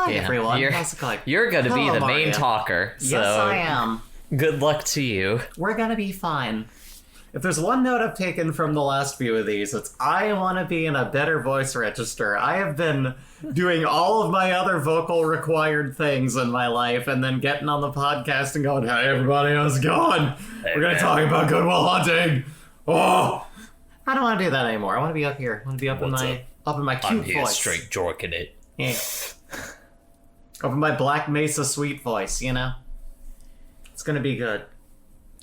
Hi, everyone. How's it going? You're going to be Hello, the Maria. main talker. So Yes, I am. Good luck to you. We're gonna be fine. If there's one note I've taken from the last few of these, it's I want to be in a better voice register. I have been doing all of my other vocal required things in my life and then getting on the podcast and going, hey, everybody, how's it going? We're going to talk about Good Will Hunting. Oh! I don't want to do that anymore. I want to be up here. I want to be up in my cute voice. Straight jorking it. Yeah. Up in my Black Mesa sweet voice, you know? It's going to be good.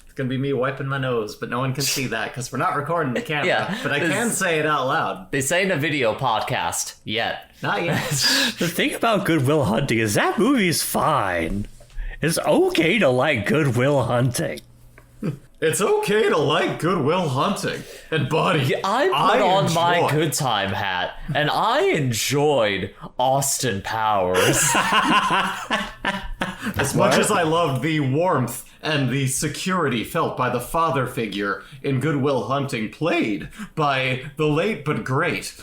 It's going to be me wiping my nose, but no one can see that because we're not recording the camera. Yeah, but I can say it out loud. This ain't a video podcast yet. Not yet. The thing about Good Will Hunting is that movie's fine. It's okay to like Good Will Hunting. It's okay to like Good Will Hunting. And buddy, I put on my good time hat, and I enjoyed Austin Powers. As much as I loved the warmth and the security felt by the father figure in Good Will Hunting, played by the late but great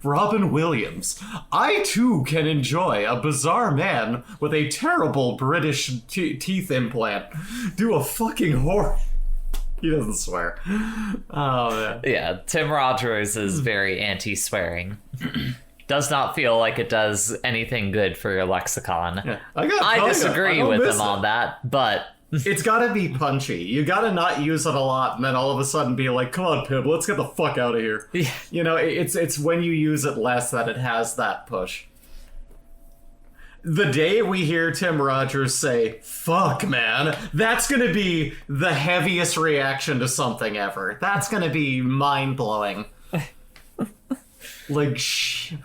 Robin Williams, I too can enjoy a bizarre man with a terrible British teeth implant do a fucking horror. He doesn't swear. Oh, man. Yeah, Tim Rogers is very anti-swearing. Does not feel like it does anything good for your lexicon. Yeah. I disagree with him on that, but... It's gotta be punchy. You gotta not use it a lot and then all of a sudden be like, come on, Pib, let's get the fuck out of here. Yeah. You know, it's when you use it less that it has that push. The day we hear Tim Rogers say, fuck, man, that's gonna be the heaviest reaction to something ever. That's gonna be mind-blowing. Like,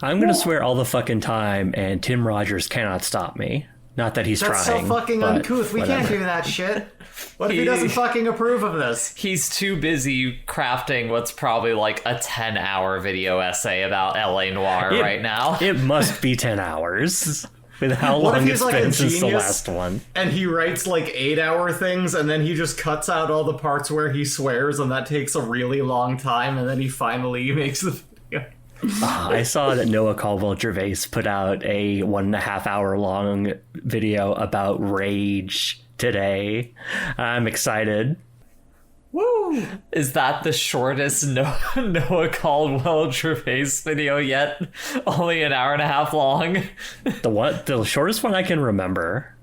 I'm gonna swear all the fucking time, and Tim Rogers cannot stop me. Not that he's that's trying. So fucking but uncouth. We whatever. can't do that shit. What if he doesn't fucking approve of this? He's too busy crafting what's probably like a 10-hour video essay about LA Noire right now. It must be 10 hours. With how What if long he's it's like a been since the genius last one. and he writes like 8-hour things and then he just cuts out all the parts where he swears and that takes a really long time and then he finally makes the video. I saw that Noah Caldwell-Gervais put out a 1.5 hour long video about rage today. I'm excited. Woo! Is that the shortest Noah Caldwell-Gervais video yet? Only an hour and a half long? The shortest one I can remember.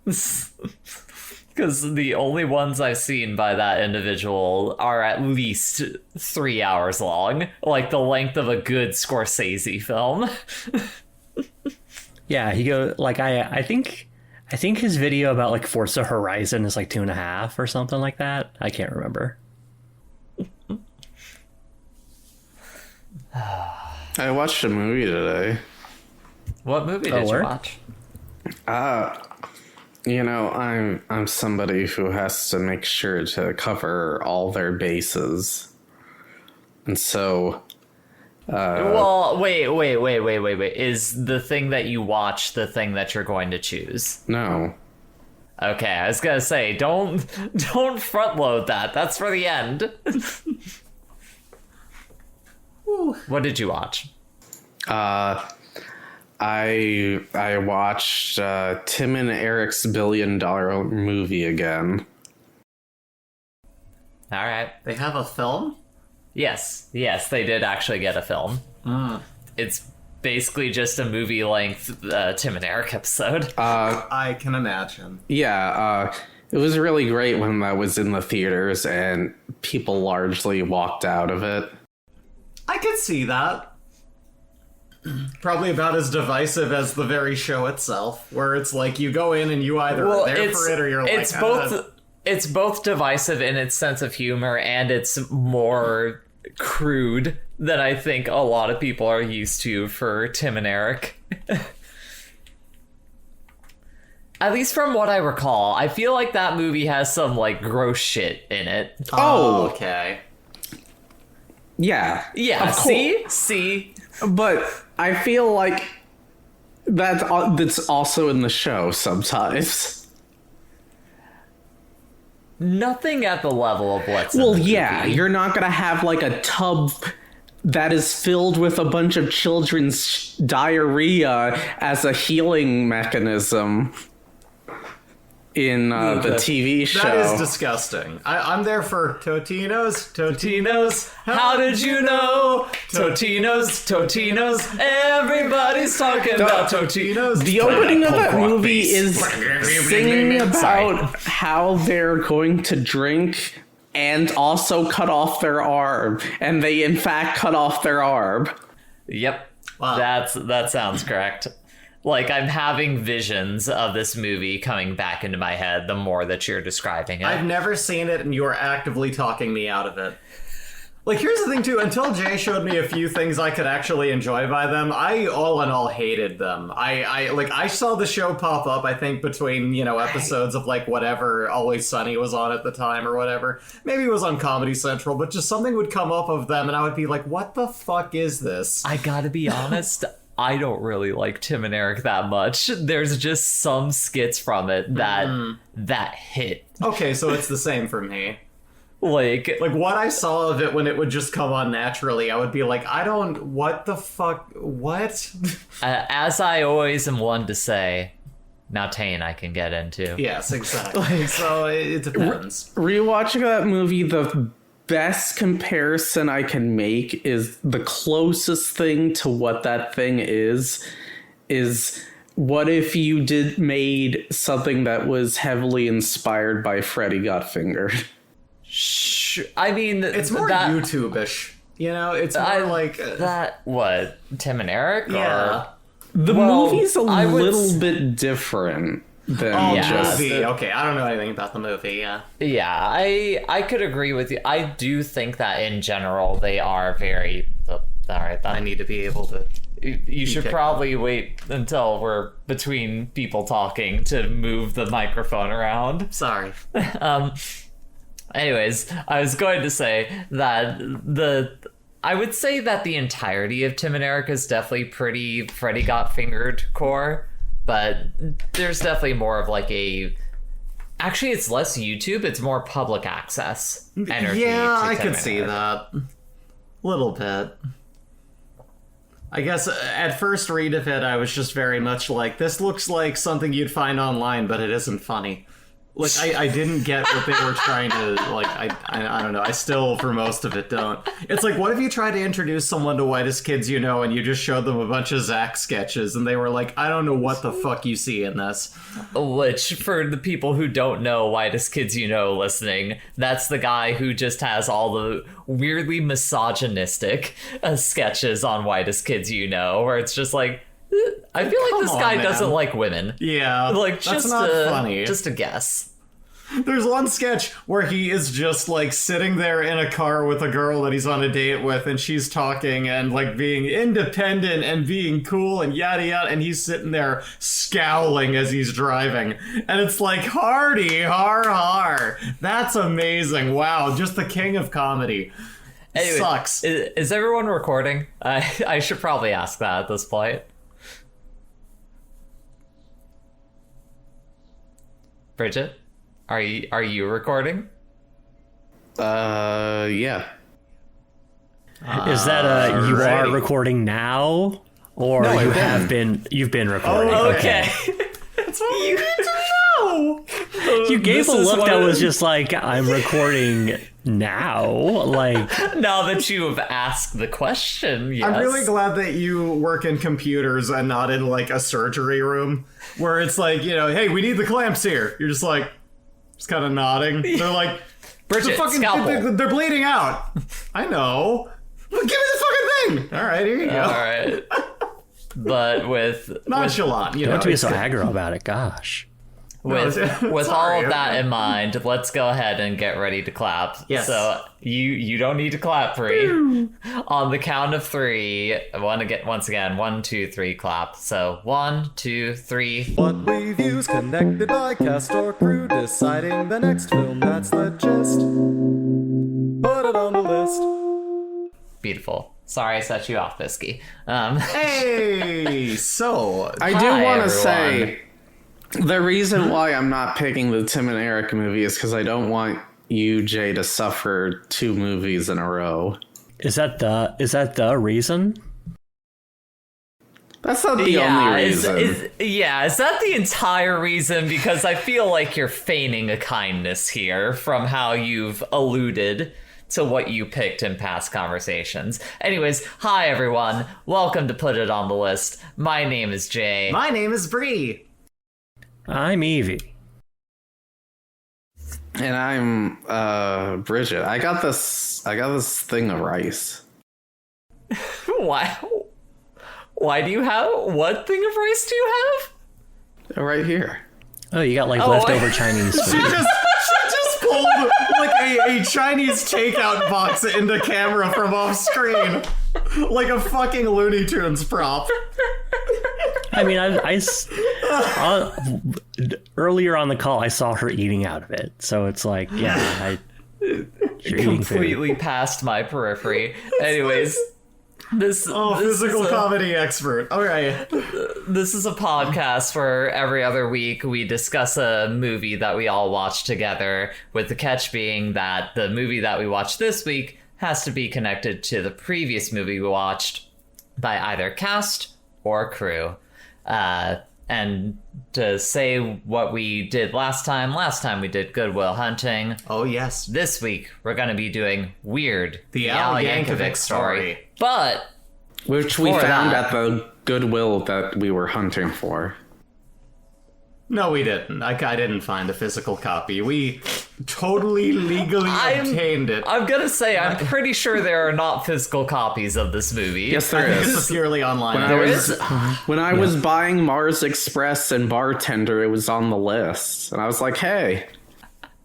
Because the only ones I've seen by that individual are at least 3 hours long. Like the length of a good Scorsese film. Yeah, he go like I think his video about like Forza Horizon is like 2.5 or something like that. I can't remember. I watched a movie today. What movie did you word? watch? You know, I'm somebody who has to make sure to cover all their bases. And so Well, wait. Is the thing that you watch the thing that you're going to choose? no. Okay, I was gonna say, don't front load that. That's for the end. What did you watch? I watched Tim and Eric's $1 billion movie again. All right. They have a film? Yes, they did actually get a film. It's basically just a movie-length Tim and Eric episode. I can imagine. Yeah, it was really great when that was in the theaters and people largely walked out of it. I could see that. Probably about as divisive as the very show itself, where it's like you go in and you either are there for it or you're it's like... both. It's both divisive in its sense of humor, and it's more crude than I think a lot of people are used to for Tim and Eric. At least from what I recall, I feel like that movie has some like gross shit in it. Oh, okay. Yeah. Yeah, of course. see? But I feel like that's also in the show sometimes. Nothing at the level of what's in Well, the yeah, movie. you're not gonna have like a tub that is filled with a bunch of children's diarrhea as a healing mechanism in the TV show. That is disgusting. I'm there for Totino's. Totino's, how did you know? Totino's, everybody's talking about Totino's. The opening of that movie is singing about how they're going to drink and also cut off their arm. And they, in fact, cut off their arm. Yep. Wow. That sounds correct. Like, I'm having visions of this movie coming back into my head the more that you're describing it. I've never seen it, and you're actively talking me out of it. Like, here's the thing, too. Until Jay showed me a few things I could actually enjoy by them, I, all in all, hated them. I saw the show pop up, I think, between, episodes of, like, whatever Always Sunny was on at the time or whatever. Maybe it was on Comedy Central, but just something would come up of them, and I would be like, what the fuck is this? I gotta be honest, I don't really like Tim and Eric that much. There's just some skits from it that hit. Okay, so it's the same for me. Like what I saw of it when it would just come on naturally, I would be like, what the fuck, what? As I always am one to say, now Tane I can get into. Yes, exactly. So it depends. Rewatching that movie, the best comparison I can make is the closest thing to what that thing is what if you made something that was heavily inspired by Freddy Got Fingered? I mean, it's more YouTube-ish. It's more like that. What, Tim and Eric? Yeah. The movie's a little bit different than movie. Okay, I don't know anything about the movie. Yeah, I could agree with you. I do think that in general they are very. All right, I need to be able to. You should probably wait until we're between people talking to move the microphone around. Sorry. Anyways, I was going to say that I would say that the entirety of Tim and Eric is definitely pretty Freddy Got Fingered core, but there's definitely more of like actually it's less YouTube, it's more public access energy. Yeah, I could see that. Little bit. I guess at first read of it, I was just very much like, this looks like something you'd find online, but it isn't funny. Like, I didn't get what they were trying to, like, I don't know. I still, for most of it, don't. It's like, what if you tried to introduce someone to Whitest Kids You Know and you just showed them a bunch of Zach sketches and they were like, I don't know what the fuck you see in this. Which, for the people who don't know Whitest Kids You Know listening, that's the guy who just has all the weirdly misogynistic sketches on Whitest Kids You Know, where it's just like, I feel like this guy doesn't like women. Yeah, like that's not funny. Just a guess. There's one sketch where he is just like sitting there in a car with a girl that he's on a date with, and she's talking and like being independent and being cool and yada yada, and he's sitting there scowling as he's driving, and it's like, hardy har har. That's amazing. Wow, just the king of comedy. Anyway, sucks. Is everyone recording? I should probably ask that at this point. Bridget, are you recording? Yeah. Is that you are recording now, or no, you've been recording? Oh, okay. That's what you need to know. You gave a look that was just like, I'm recording now. Like, now that you have asked the question, yes. I'm really glad that you work in computers and not in like a surgery room where it's like, hey, we need the clamps here. You're just like, just kind of nodding. They're like, Bridget, scalpel. They're bleeding out. I know. Well, give me the fucking thing. All right, here you go. All right. But with nonchalant, you don't have to be so aggro about it. Gosh. With all of that in mind, let's go ahead and get ready to clap. Yes. So you don't need to clap, Bree. On the count of three, once again, 1, 2, 3, clap. So 1, 2, 3. What we view's connected by cast or crew, deciding the next film. That's the gist. Put it on the list. Beautiful. Sorry I set you off, Bisky. Hey, so I do want to say, the reason why I'm not picking the Tim and Eric movie is because I don't want you, Jay, to suffer 2 movies in a row. Is that the reason? That's not the only reason. Is that the entire reason? Because I feel like you're feigning a kindness here from how you've alluded to what you picked in past conversations. Anyways, hi everyone. Welcome to Put It on the List. My name is Jay. My name is Bree. I'm Evie. And I'm Bridget. I got this thing of rice. Why do you have... What thing of rice do you have? Right here. Oh, you got leftover Chinese She food. just pulled like a Chinese takeout box into camera from off screen. Like a fucking Looney Tunes prop. I mean, earlier on the call, I saw her eating out of it. So it's like, yeah, you're eating food. Completely past my periphery. Anyways... This physical comedy expert. All right. This is a podcast where every other week we discuss a movie that we all watch together, with the catch being that the movie that we watched this week has to be connected to the previous movie we watched by either cast or crew. And to say what we did last time we did Good Will Hunting. Oh, yes. This week, we're going to be doing Weird, the Al Yankovic Story. But... Which we found at the Goodwill that we were hunting for. No, we didn't. I didn't find a physical copy. We totally legally obtained it. I'm gonna say, I'm pretty sure there are not physical copies of this movie. There It's is. a purely online. When I was buying Mars Express and Bartender, it was on the list. And I was like, hey.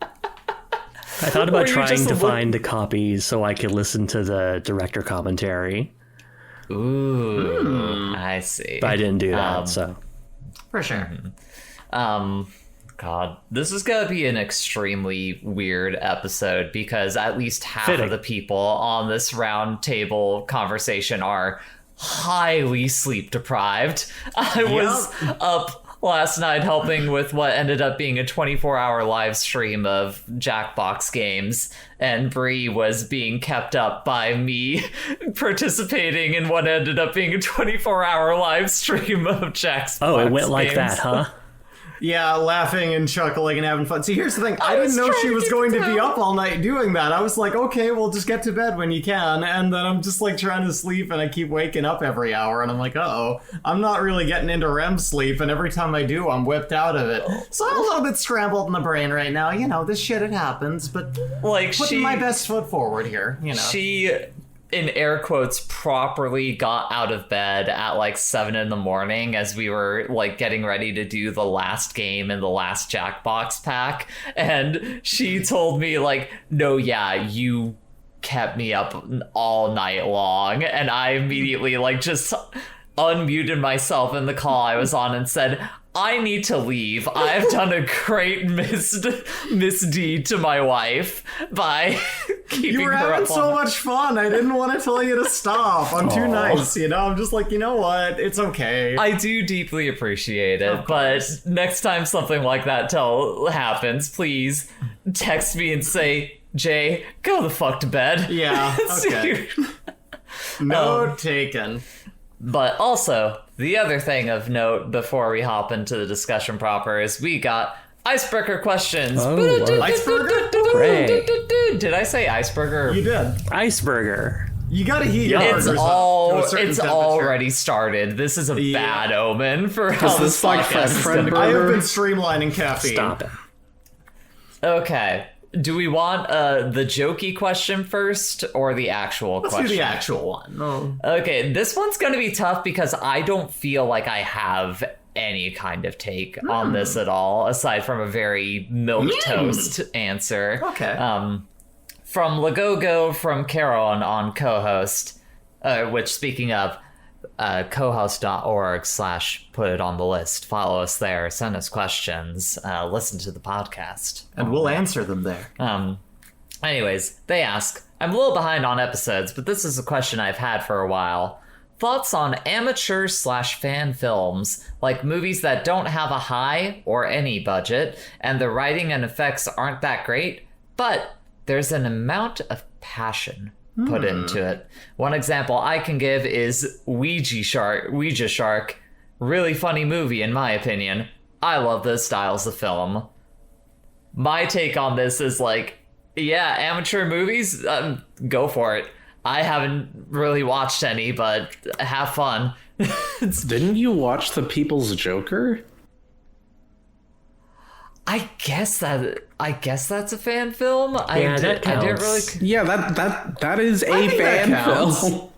I thought about trying to find the copies so I could listen to the director commentary. Ooh, I see. But I didn't do that, so. For sure. God, this is gonna be an extremely weird episode because at least half Fitting. of the people on this round table conversation are highly sleep deprived. I was up last night helping with what ended up being a 24-hour live stream of Jackbox games, and Bree was being kept up by me participating in what ended up being a 24-hour live stream of Jackbox Oh, it went like games. that, huh? Yeah, laughing and chuckling and having fun. See, here's the thing. I didn't know she was going to be up all night doing that. I was like, okay, well, just get to bed when you can. And then I'm just like trying to sleep and I keep waking up every hour. And I'm like, uh-oh, I'm not really getting into REM sleep. And every time I do, I'm whipped out of it. So I'm a little bit scrambled in the brain right now. You know, this shit, it happens. But Like putting my best foot forward here, you know. She, in air quotes, properly got out of bed at like 7 a.m. as we were like getting ready to do the last game in the last Jackbox pack. And she told me like, no, yeah, you kept me up all night long. And I immediately like just unmuted myself in the call I was on and said, I need to leave. I've done a great misdeed to my wife by keeping You were her having up so all much fun. I didn't want to tell you to stop. I'm too nice, you know? I'm just like, you know what? It's okay. I do deeply appreciate it, but next time something like that happens, please text me and say, Jay, go the fuck to bed. Yeah, okay. Note taken. But also, the other thing of note before we hop into the discussion proper is we got icebreaker questions. Oh, Iceberger? Great. Did I say iceberger? You did. Iceberger. You gotta heat your It's burgers up to a certain it's temperature. already started. This is a bad omen for how this like podcast is Fred gonna go. I have been streamlining caffeine. Stop it. Okay. Do we want the jokey question first or the actual Let's question? do the actual one. Oh. Okay, this one's going to be tough because I don't feel like I have any kind of take on this at all, aside from a very milquetoast answer. Okay. From Lagogo, from Carol on co-host, which, speaking of, cohost.org/put it on the list. Follow us there, send us questions, listen to the podcast. And we'll answer them there. Anyways, they ask, I'm a little behind on episodes, but this is a question I've had for a while. Thoughts on amateur/fan films, like movies that don't have a high or any budget, and the writing and effects aren't that great, but there's an amount of passion put into it. One example I can give is Ouija Shark. Really funny movie, in my opinion. I love those styles of film. My take on this is like, yeah, amateur movies, go for it. I haven't really watched any, but have fun. Didn't you watch The People's Joker? I guess that's a fan film. Yeah, that counts. I didn't really. Yeah, that is a fan film.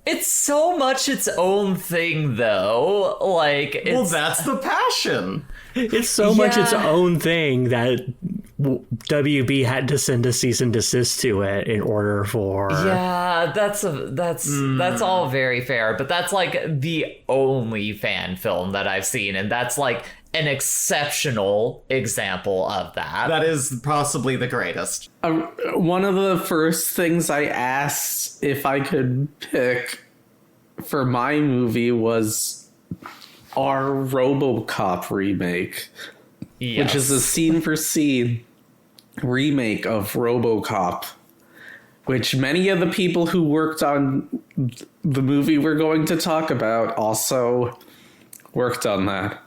It's so much its own thing, though. Like, Well, that's the passion. It's so much its Yeah. own thing that WB had to send a cease and desist to it in order for. yeah, that's all very fair. But that's like the only fan film that I've seen, and that's like an exceptional example of that. That is possibly the greatest. One of the first things I asked if I could pick for my movie was our RoboCop remake, which is a scene-for-scene remake of RoboCop, which many of the people who worked on the movie we're going to talk about also worked on that.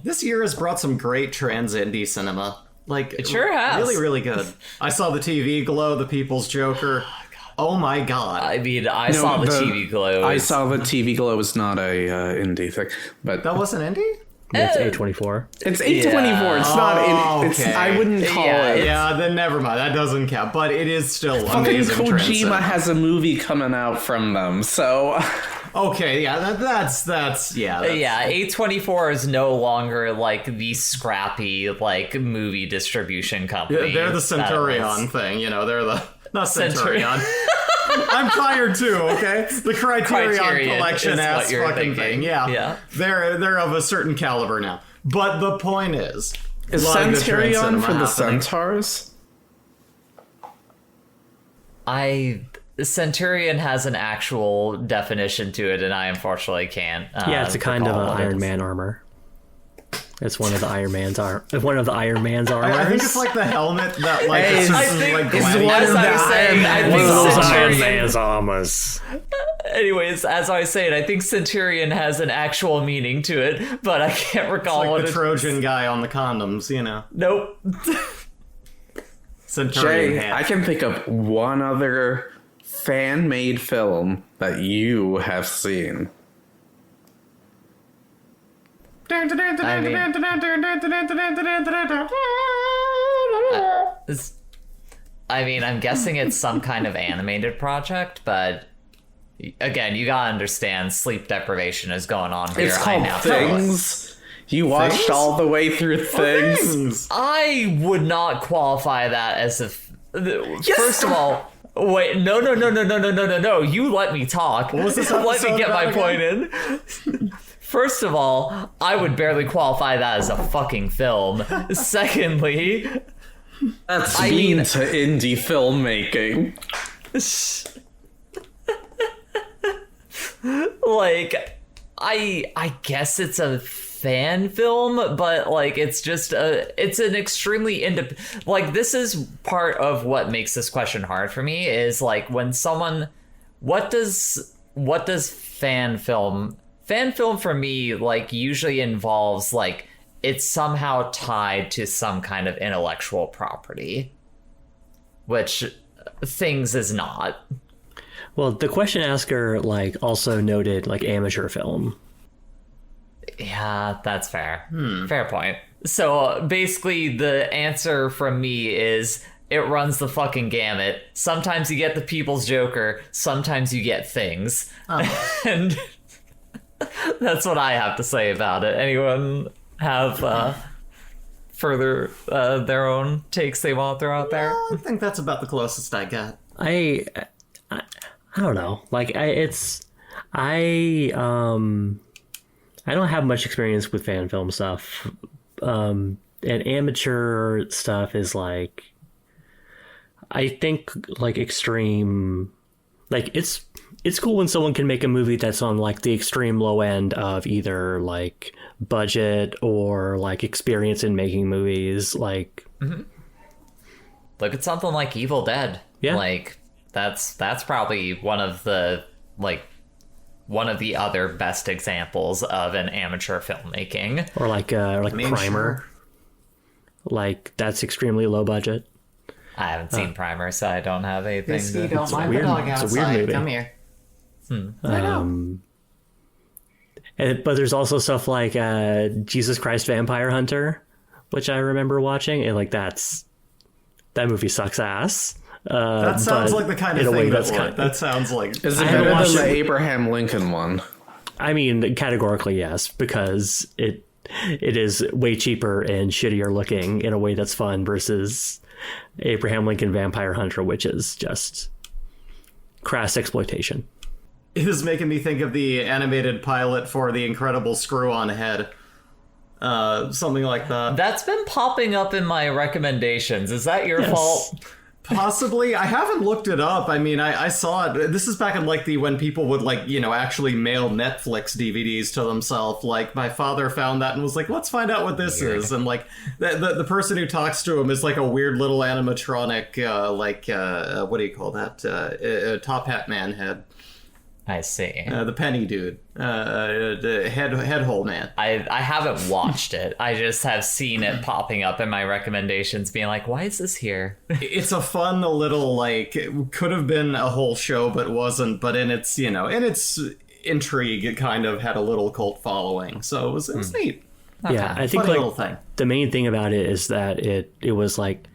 This year has brought some great trans indie cinema. Like, it sure has. Really, really good. I saw the TV Glow, The People's Joker. Oh my god. I mean, I saw the TV Glow. I saw the TV Glow was not a indie thing, but That wasn't indie? That's A24. it's A24. It's not. It's, okay. I wouldn't call it. Yeah, then never mind. That doesn't count. But it is still Fucking amazing trans Kojima cinema. has a movie coming out from them, so Okay, yeah, that's Yeah, A24 is no longer like the scrappy like movie distribution company. they're the that Centurion was- thing, you know, they're the not Centurion. Centurion. I'm tired too, okay? The Criterion collection is ass what you're fucking thinking. thing. Yeah. Yeah. They're of a certain caliber now. But the point is is like the trans Centurion cinema for the happening. Centaurs? Centurion has an actual definition to it, and I unfortunately can't. Yeah, it's a kind of recall an what it Iron is. Man armor. It's one of the Iron Man's armors. I think it's like the helmet that like Hey, a certain, I think like it's gladiator- as I was saying, I One of think those Iron Centurion. Man's armors. Anyways, as I was saying, I think Centurion has an actual meaning to it, but I can't recall like what the it. Trojan guy on the condoms, you know. Nope. Centurion Jay, hat. I can think of one other fan-made film that you have seen. I mean, I'm guessing it's some kind of animated project, but again, you gotta understand sleep deprivation is going on here. It's I called now. Things. You watched Things? all the way through Things. Things. I would not qualify that as a. First of all, wait, no. You let me talk. What was this Let me episode get my about point in. First of all, I would barely qualify that as a fucking film. Secondly, That's I mean mean- to indie filmmaking. like, I guess it's a fan film, but like it's an extremely like this is part of what makes this question hard for me is like when someone what does fan film for me like usually involves like it's somehow tied to some kind of intellectual property, which Things is not. Well, the question asker like also noted like amateur film. Yeah, that's fair. Fair point. So basically, the answer from me is it runs the fucking gamut. Sometimes you get the People's Joker, sometimes you get Things. And that's what I have to say about it. Anyone have further their own takes they want to throw out there? I think that's about the closest I got. I don't know. Like I don't have much experience with fan film stuff. And amateur stuff is like, I think like extreme, like it's cool when someone can make a movie that's on like the extreme low end of either like budget or like experience in making movies. Like, look at something like Evil Dead. Yeah. Like that's probably one of the other best examples of an amateur filmmaking. Or like Primer. Sure. Like that's extremely low budget. I haven't seen Primer, so I don't have anything. Whiskey, don't mind weird- the dog it's a outside. weird movie. Come here. But there's also stuff like Jesus Christ Vampire Hunter, which I remember watching, and like that movie sucks ass. That sounds but like the kind in of a way thing that's that would. kind That sounds like. Is it I haven't better watched than the it. Abraham Lincoln one? I mean, categorically yes, because it is way cheaper and shittier looking in a way that's fun versus Abraham Lincoln Vampire Hunter, which is just crass exploitation. It is making me think of the animated pilot for The Incredible Screw-On Head. Something like that. That's been popping up in my recommendations. Is that your fault? Possibly. I haven't looked it up. I mean, I saw it. This is back in like when people would like, actually mail Netflix DVDs to themselves. Like my father found that and was like, let's find out what this is. And like the person who talks to him is like a weird little animatronic, what do you call that? Top Hat Man head. I see. The penny dude. The head hole man. I haven't watched it. I just have seen it popping up in my recommendations being like, why is this here? It's a fun little, like, it could have been a whole show but wasn't, but in its intrigue, it kind of had a little cult following. So it was neat. Yeah, I think Funny like little thing. the main thing about it is that it was like,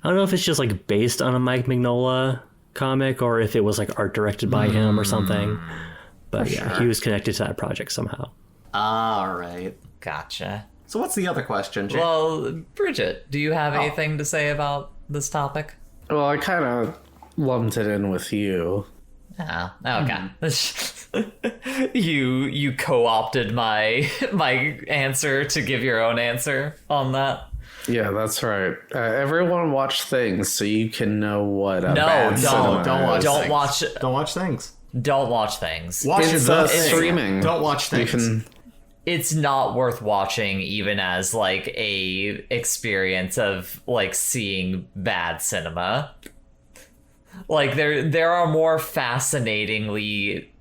I don't know if it's just like based on a Mike Mignola comic or if it was like art directed by him or something. But he was connected to that project somehow. All right. Gotcha. So what's the other question, Jake? Well, Bridget, do you have anything to say about this topic? Well, I kind of lumped it in with you. Oh, okay. You co-opted my answer to give your own answer on that. Yeah, that's right. Everyone watch Things so you can know what a No, bad don't. cinema Don't watch is. Don't things. watch. Don't watch things. Don't watch things. Watch It's the the thing. streaming. Don't watch You things. can. It's not worth watching, even as like a experience of like seeing bad cinema. Like there are more fascinatingly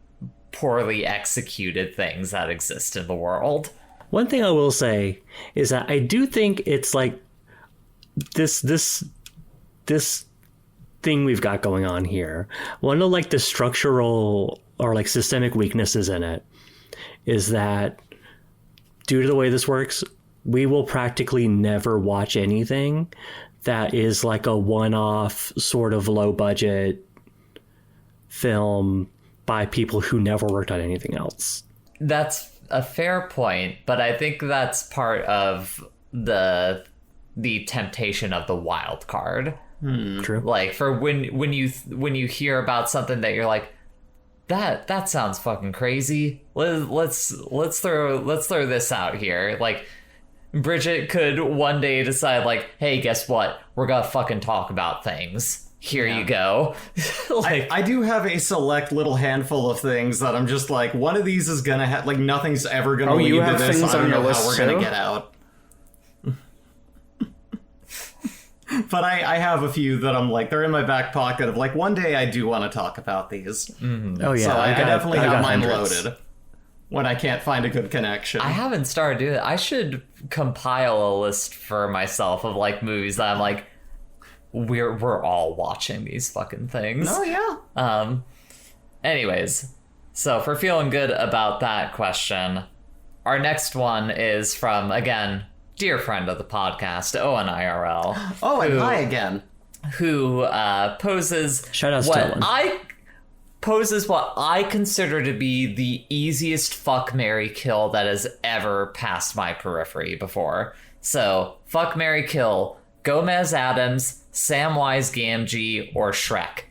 poorly executed things that exist in the world. One thing I will say is that I do think it's like this thing we've got going on here. One of like the structural or like systemic weaknesses in it is that due to the way this works, we will practically never watch anything that is like a one-off sort of low budget film by people who never worked on anything else. That's a fair point, but I think that's part of the temptation of the wild card. True. Like for when you hear about something that you're like, that sounds fucking crazy. Let's throw this out here. Like Bridget could one day decide like, hey, guess what? We're gonna fucking talk about things. Here you go. Like I do have a select little handful of things that I'm just like, one of these is gonna have, like, nothing's ever gonna lead you to have this. things I don't on your know how list we're gonna too? get out. But I have a few that I'm like, they're in my back pocket of like, one day I do want to talk about these. Oh yeah, So I definitely I have got mine hundreds. loaded when I can't find a good connection. I haven't started doing that. I should compile a list for myself of like movies that I'm like, we're all watching these fucking things. Oh yeah. Anyways, so if we're feeling good about that question, our next one is from, again, dear friend of the podcast, Owen IRL, Oh, and hi again. who poses Shoutouts to Owen. poses what I consider to be the easiest fuck, marry, kill that has ever passed my periphery before. So, fuck, marry, kill, Gomez Adams, Samwise Gamgee, or Shrek.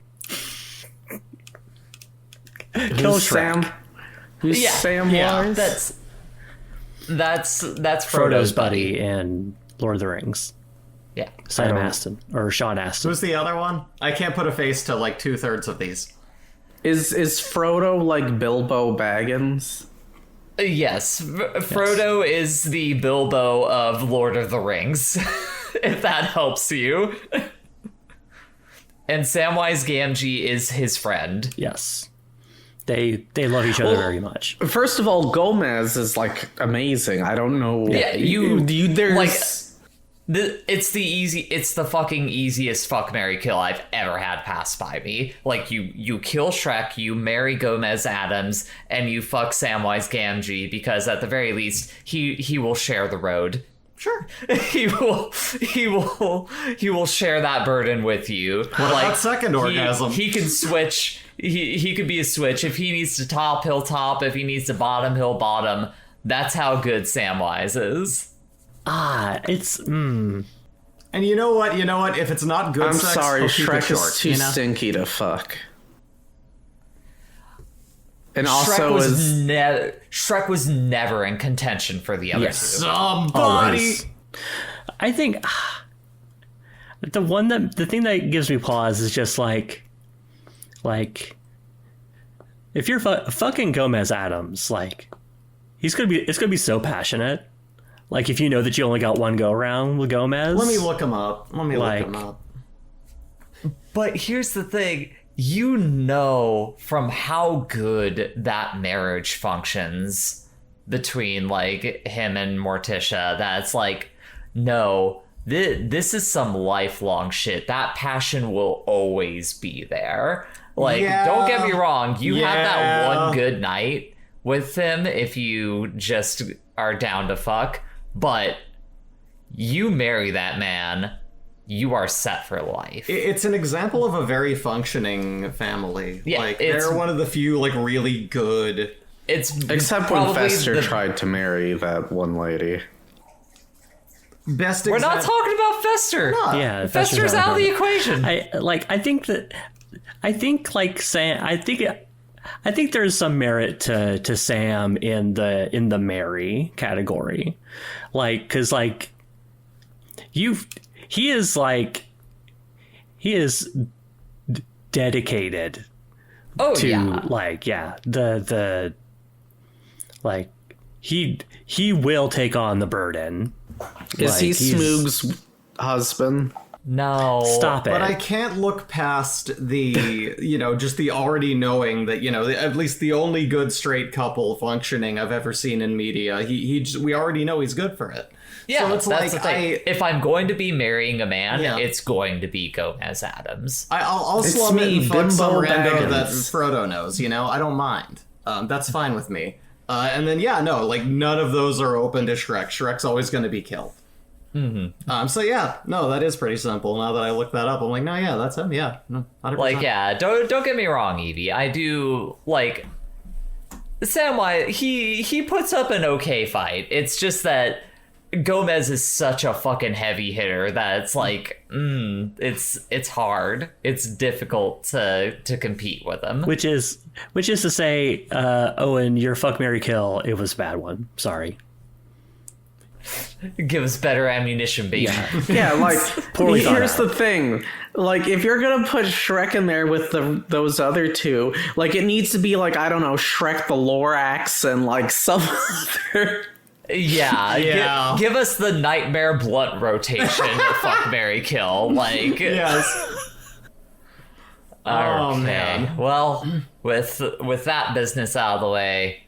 Kill Who's Shrek. Sam? Who's Yeah, Sam yeah, Wise? That's Frodo's buddy in Lord of the Rings. Yeah. Sam Aston or Sean Aston. Who's the other one? I can't put a face to like 2/3 of these. Is Frodo like Bilbo Baggins? Yes, Frodo is the Bilbo of Lord of the Rings, if that helps you. And Samwise Gamgee is his friend. Yes. They love each other very much. First of all, Gomez is like amazing. I don't know. Yeah, there's it's the fucking easiest fuck, marry, kill I've ever had pass by me. Like, you kill Shrek, you marry Gomez Adams, and you fuck Samwise Gamgee, because at the very least he will share the road. Sure. he will share that burden with you. What about second orgasm? He can switch. He could be a switch. If he needs to top, he'll top. If he needs to bottom, he'll bottom. That's how good Samwise is. It's And you know what? If it's not good I'm sex, sorry, he'll keep it Shrek short, is too stinky to fuck. And Shrek also Shrek was never in contention for the other two. Somebody. I think the thing that gives me pause is just like if you're fucking Gomez Adams, like it's gonna be so passionate. Like, if you know that you only got one go around with Gomez. Let me look him up. But here's the thing. You know from how good that marriage functions between, like, him and Morticia, that's like, no, this is some lifelong shit. That passion will always be there. Like, don't get me wrong. You have that one good night with him if you just are down to fuck. But you marry that man, you are set for life. It's an example of a very functioning family. Yeah, like, they're one of the few, like, really good... except when Fester tried to marry that one lady. We're not talking about Fester. No. Yeah, Fester's out of the equation. I think there's some merit to Sam in the Mary category, like, because like he is dedicated to he will take on the burden. Is he Smoog's husband? No. Stop it. But I can't look past the, just the already knowing that, at least the only good straight couple functioning I've ever seen in media. We already know he's good for it. Yeah, so it's that's like the thing. If I'm going to be marrying a man, it's going to be Gomez Adams. I'll slum it and fuck some rando that Frodo knows, I don't mind. That's fine with me. And then, none of those are open to Shrek. Shrek's always going to be killed. Mm-hmm. That is pretty simple. Now that I look that up, I'm like, no, yeah, that's him. Yeah, no, 100%. Like, don't get me wrong, Evie. I do like Samwise. He puts up an okay fight. It's just that Gomez is such a fucking heavy hitter that it's like, it's hard. It's difficult to compete with him. Which is to say, Owen, your fuck, marry, kill, it was a bad one. Sorry. Give us better ammunition, baby. Yeah, like, Poorly here's the thing. Like, if you're gonna put Shrek in there with those other two, like, it needs to be like, I don't know, Shrek the Lorax and like some other... Yeah. Give us the Nightmare Blunt rotation of fuck, marry, kill. Like, yes. Okay. Man. Well, with that business out of the way,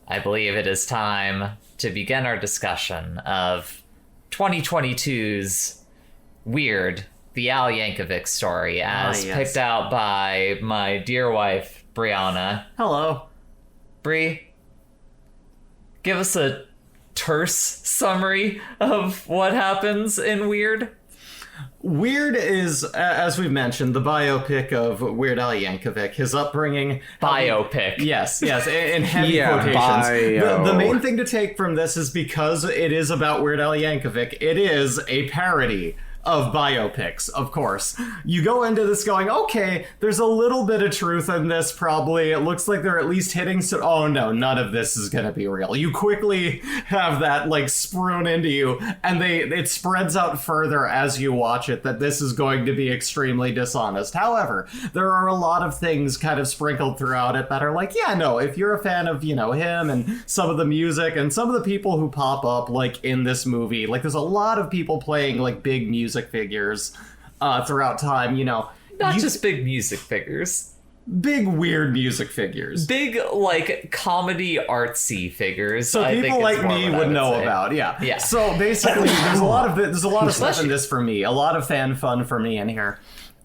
I believe it is time to begin our discussion of 2022's Weird, the Al Yankovic Story, as picked out by my dear wife, Brianna. Hello. Bri, give us a terse summary of what happens in Weird. Weird is, as we've mentioned, the biopic of Weird Al Yankovic, his upbringing. Biopic. Yes, in heavy quotations. The main thing to take from this is because it is about Weird Al Yankovic, it is a parody of biopics, of course. You go into this going, okay, there's a little bit of truth in this, probably. It looks like they're at least hitting oh no, none of this is gonna be real. You quickly have that, like, sproon into you, and it spreads out further as you watch it that this is going to be extremely dishonest. However, there are a lot of things kind of sprinkled throughout it that are like, yeah, no, if you're a fan of, him and some of the music and some of the people who pop up, like, in this movie, like, there's a lot of people playing, like, big music figures throughout time, not just big music figures. Big weird music figures. Big, like, comedy artsy figures. So I people think like is more me what I would know say. about, yeah. Yeah. So basically, there's a lot of stuff in this for me, a lot of fan fun for me in here.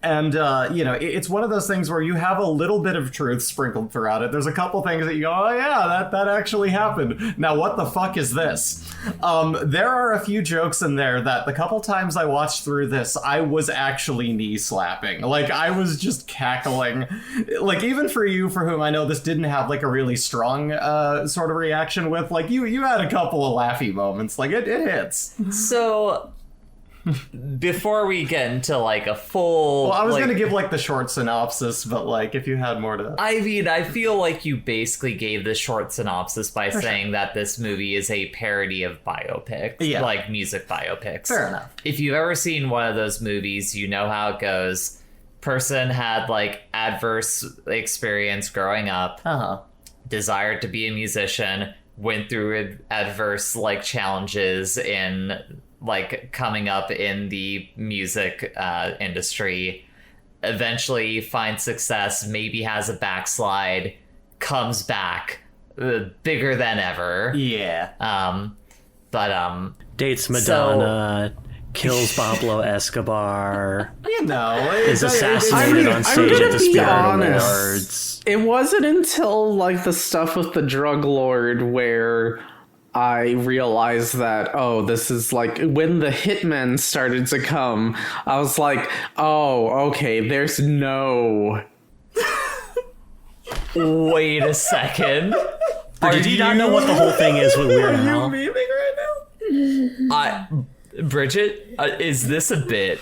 And, it's one of those things where you have a little bit of truth sprinkled throughout it. There's a couple things that you go, oh yeah, that actually happened. Now, what the fuck is this? There are a few jokes in there that the couple times I watched through this, I was actually knee slapping. Like, I was just cackling. Like, even for you, for whom I know this didn't have, like, a really strong sort of reaction with, like, you had a couple of laughy moments. Like, it hits. So... before we get into like a full Well, I was gonna give like the short synopsis, but like if you had more to that. I mean, I feel like you basically gave the short synopsis by saying that this movie is a parody of biopics, like music biopics. Fair enough. If you've ever seen one of those movies, you know how it goes. Person had like adverse experience growing up, desired to be a musician, went through adverse like challenges in like coming up in the music industry, eventually finds success, maybe has a backslide, comes back bigger than ever. Yeah. Dates Madonna, kills Pablo Escobar, is assassinated on stage at the Spirit Awards. It wasn't until like the stuff with the drug lord where I realized that, oh, this is like when the hitmen started to come, I was like, oh, okay, there's no... Wait a second. Did you not know what the whole thing is with Weird Al? Are you memeing right now? Bridget, is this a bit?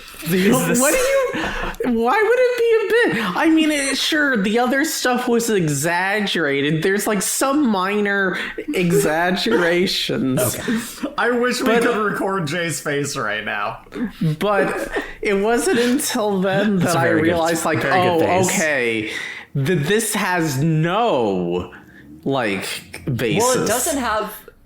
Why would it be a bit? I mean, sure, the other stuff was exaggerated. There's like some minor exaggerations. Okay. I wish we could record Jay's face right now. But it wasn't until then that I realized, like, oh, okay, this has no, like, basis. Well,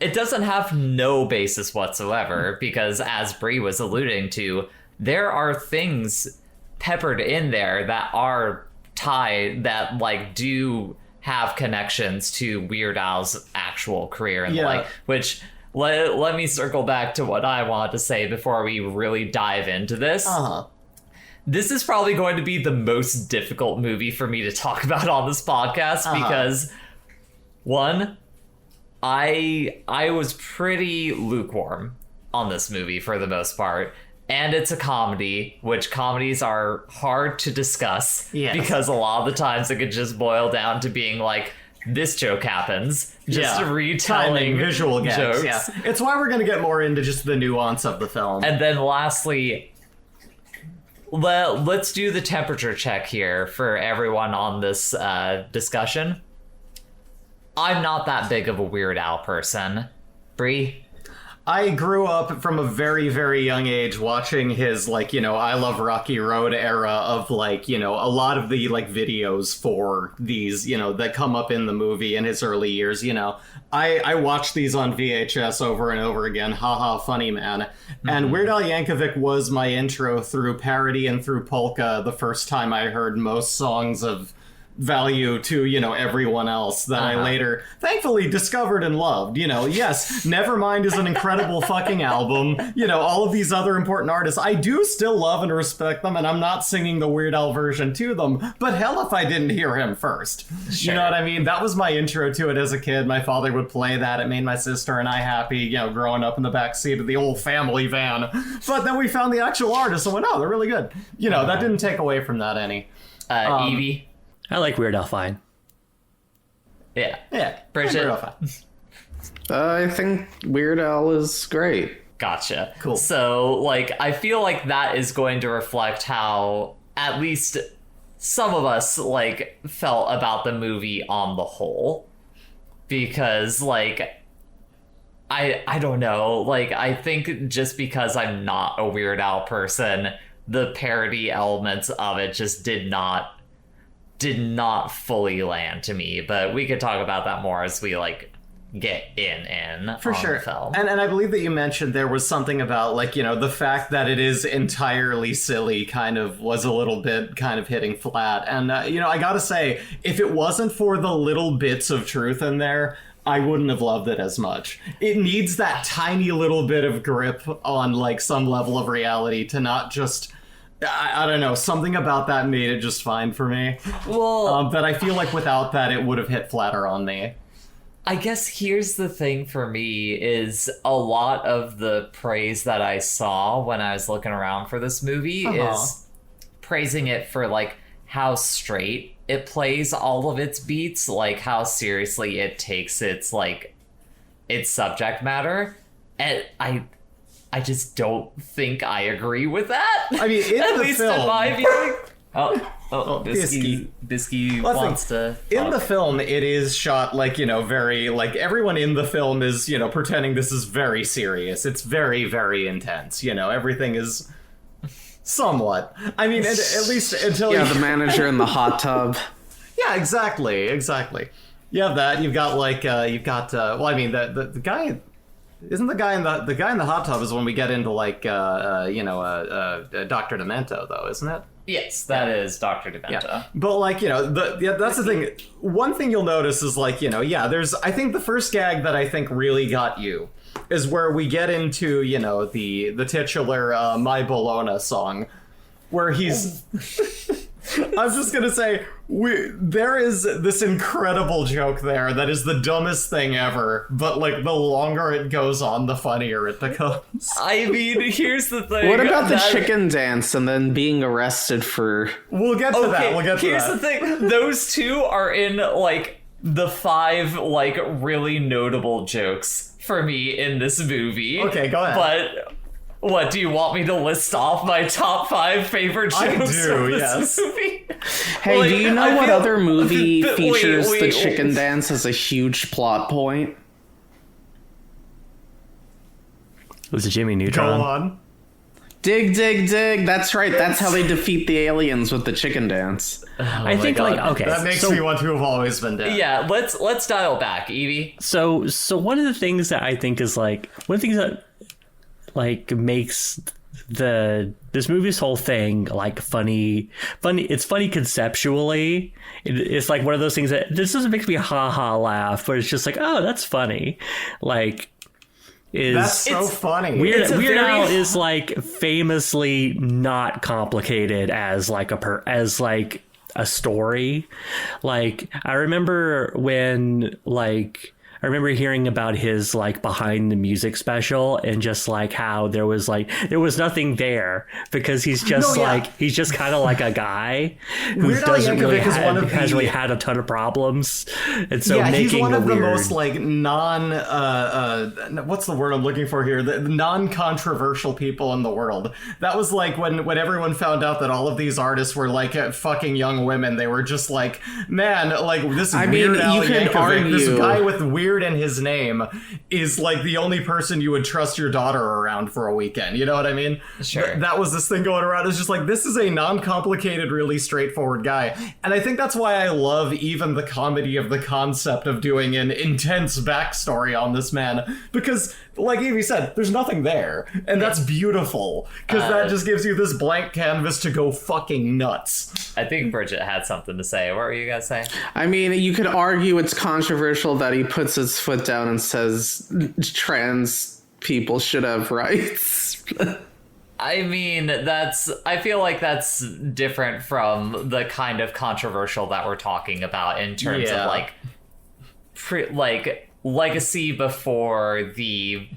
it doesn't have no basis whatsoever, because as Bree was alluding to, there are things peppered in there that are tied, that like do have connections to Weird Al's actual career and like, which let me circle back to what I wanted to say before we really dive into this. This is probably going to be the most difficult movie for me to talk about on this podcast because one, I was pretty lukewarm on this movie for the most part. And it's a comedy, which comedies are hard to discuss because a lot of the times it could just boil down to being like, this joke happens, just retelling visual gags. jokes. Yeah. It's why we're going to get more into just the nuance of the film. And then lastly, let's do the temperature check here for everyone on this discussion. I'm not that big of a Weird Al person. Bree? I grew up from a very, very young age watching his, like, I Love Rocky Road era of, like, a lot of the, like, videos for these, that come up in the movie in his early years, I watched these on VHS over and over again. Haha, funny man. And Weird Al Yankovic was my intro through parody and through polka the first time I heard most songs of value to, everyone else that I later thankfully discovered and loved. Yes, Nevermind is an incredible fucking album. All of these other important artists, I do still love and respect them, and I'm not singing the Weird Al version to them, but hell if I didn't hear him first. Sure. You know what I mean? That was my intro to it as a kid. My father would play that. It made my sister and I happy, growing up in the back seat of the old family van. But then we found the actual artists and went, oh, they're really good. That didn't take away from that any. Evie? I like Weird Al fine. Yeah. Bridget? Weird Al fine. I think Weird Al is great. Gotcha. Cool. So, like, I feel like that is going to reflect how at least some of us, like, felt about the movie on the whole. Because, like, I don't know. Like, I think just because I'm not a Weird Al person, the parody elements of it just did not fully land to me. But we could talk about that more as we, like, get in For on sure. the film. And I believe that you mentioned there was something about, like, you know, the fact that it is entirely silly kind of was a little bit kind of hitting flat. And, you know, I gotta say, if it wasn't for the little bits of truth in there, I wouldn't have loved it as much. It needs that tiny little bit of grip on, like, some level of reality to not just... I don't know, something about that made it just fine for me. Well, But I feel like without that, it would have hit flatter on me. I guess here's the thing for me is a lot of the praise that I saw when I was looking around for this movie is praising it for, like, how straight it plays all of its beats, like how seriously it takes its, like, its subject matter. And I just don't think I agree with that. I mean, in at the least film, in my viewing. Bisky Well, wants to. In the film, it is shot like, you know, very, like, everyone in the film is, you know, pretending this is very serious. It's very, very intense. You know, everything is somewhat. I mean, at least until the manager in the hot tub. Yeah, exactly. You have that. You've got, like, well, I mean, the guy. Isn't the guy in the hot tub is when we get into, like, Dr. Demento, though, isn't it? Yes, that is Dr. Demento. Yeah. But, like, you know, that's the thing. One thing you'll notice is, like, you know, I think the first gag that I think really got you is where we get into, you know, the titular My Bologna song, where he's... I'm just gonna say, there is this incredible joke there that is the dumbest thing ever, but, like, the longer it goes on, the funnier it becomes. I mean, here's the thing. What about the chicken dance and then being arrested for... We'll get to that. Here's the thing. Those two are in, like, the 5, like, really notable jokes for me in this movie. Okay, go ahead. But... what, do you want me to list off my top 5 favorite jokes I do, from this yes. movie? Hey, Like, do you know I what feel- other movie Wait, features the wait. chicken dance as a huge plot point? It was Jimmy Go Neutron. on. Dig, dig, dig. That's right. That's how they defeat the aliens with the chicken dance. I think, God. like, okay. That makes so, me want to have always been dead. Yeah, let's dial back, Evie. So one of the things that I think is, like, one of the things that, like, makes this movie's whole thing, like, funny. It's funny conceptually. It's like one of those things that this doesn't make me ha laugh, but it's just like, oh, that's funny. Like, That's so funny. Weird Al is, like, famously not complicated as, like, a story. Like, I remember hearing about his, like, behind the music special and just, like, how there was nothing there because he's just he's just kind of like a guy who Weird Al doesn't really Yankovic is one of has the- really had a ton of problems, and so Yeah, making he's one a of the weird... most, like, what's the word I'm looking for here? The non-controversial people in the world. That was, like, when everyone found out that all of these artists were, like, fucking young women. They were just like, man, like, this Weird Al Yankovic, this guy with weird in his name is, like, the only person you would trust your daughter around for a weekend. You know what I mean? Sure. That was this thing going around. It's just like, this is a non-complicated, really straightforward guy. And I think that's why I love even the comedy of the concept of doing an intense backstory on this man. Because, like Evie said, there's nothing there. And that's beautiful. Because that just gives you this blank canvas to go fucking nuts. I think Bridget had something to say. What were you guys saying? I mean, you could argue it's controversial that he puts his foot down and says trans people should have rights. I mean, I feel like that's different from the kind of controversial that we're talking about in terms of, like, legacy before the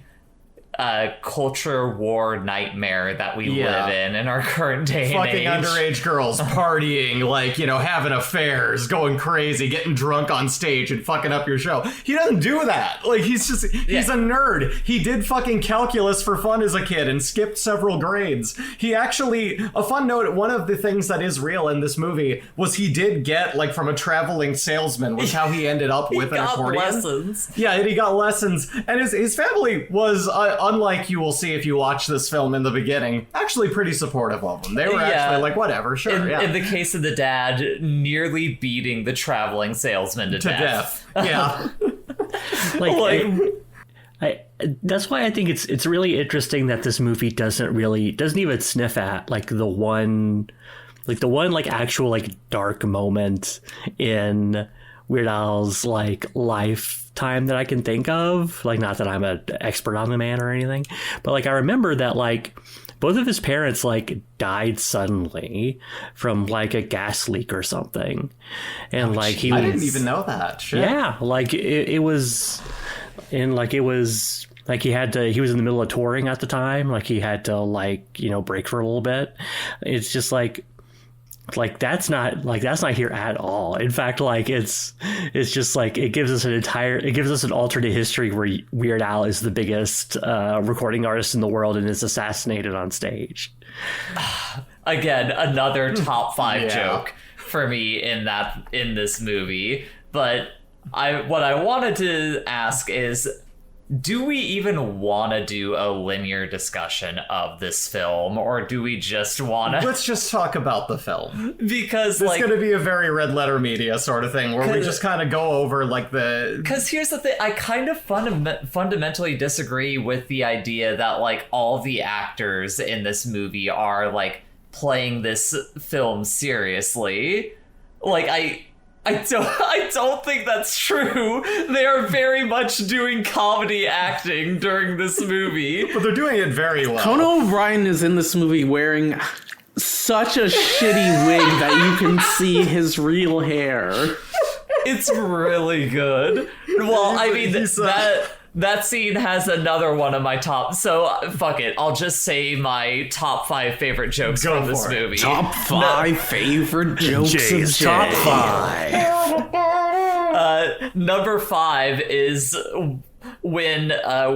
culture war nightmare that we live in our current day and Fucking age. underage girls partying, like, you know, having affairs, going crazy, getting drunk on stage and fucking up your show. He doesn't do that. Like, he's a nerd. He did fucking calculus for fun as a kid and skipped several grades. He actually, a fun note, one of the things that is real in this movie was he did get, like, from a traveling salesman, was how he ended up with an accordion. Lessons. Yeah, and he got lessons. And his family was, unlike you will see if you watch this film in the beginning, actually pretty supportive of him. They were actually like, whatever, sure, In the case of the dad, nearly beating the traveling salesman to to death. Yeah. That's why I think it's really interesting that this movie doesn't even sniff at like the one like actual like dark moment in Weird Al's like lifetime that I can think of. Like, not that I'm an expert on the man or anything, but like I remember that like both of his parents like died suddenly from like a gas leak or something, and like I didn't even know that. Shit. Yeah, like it was, and like it was. Like he was in the middle of touring at the time. Like he had to like, you know, break for a little bit. It's just like that's not here at all. In fact, like it's just like it gives us an alternate history where Weird Al is the biggest recording artist in the world and is assassinated on stage. Again, another top 5 joke for me in this movie. But what I wanted to ask is, do we even want to do a linear discussion of this film, or do we just want to... Let's just talk about the film. Because, it's going to be a very red letter media sort of thing, where we just kind of go over, like, the... Because here's the thing, I kind of fundamentally disagree with the idea that, like, all the actors in this movie are, like, playing this film seriously. Like, I don't think that's true. They are very much doing comedy acting during this movie. But they're doing it very well. Conan O'Brien is in this movie wearing such a shitty wig that you can see his real hair. It's really good. Well, I mean, that scene has another one of my top. So fuck it, I'll just say my top 5 favorite jokes from this movie. Top 5 favorite jokes of Jay. Top 5. Number 5 is when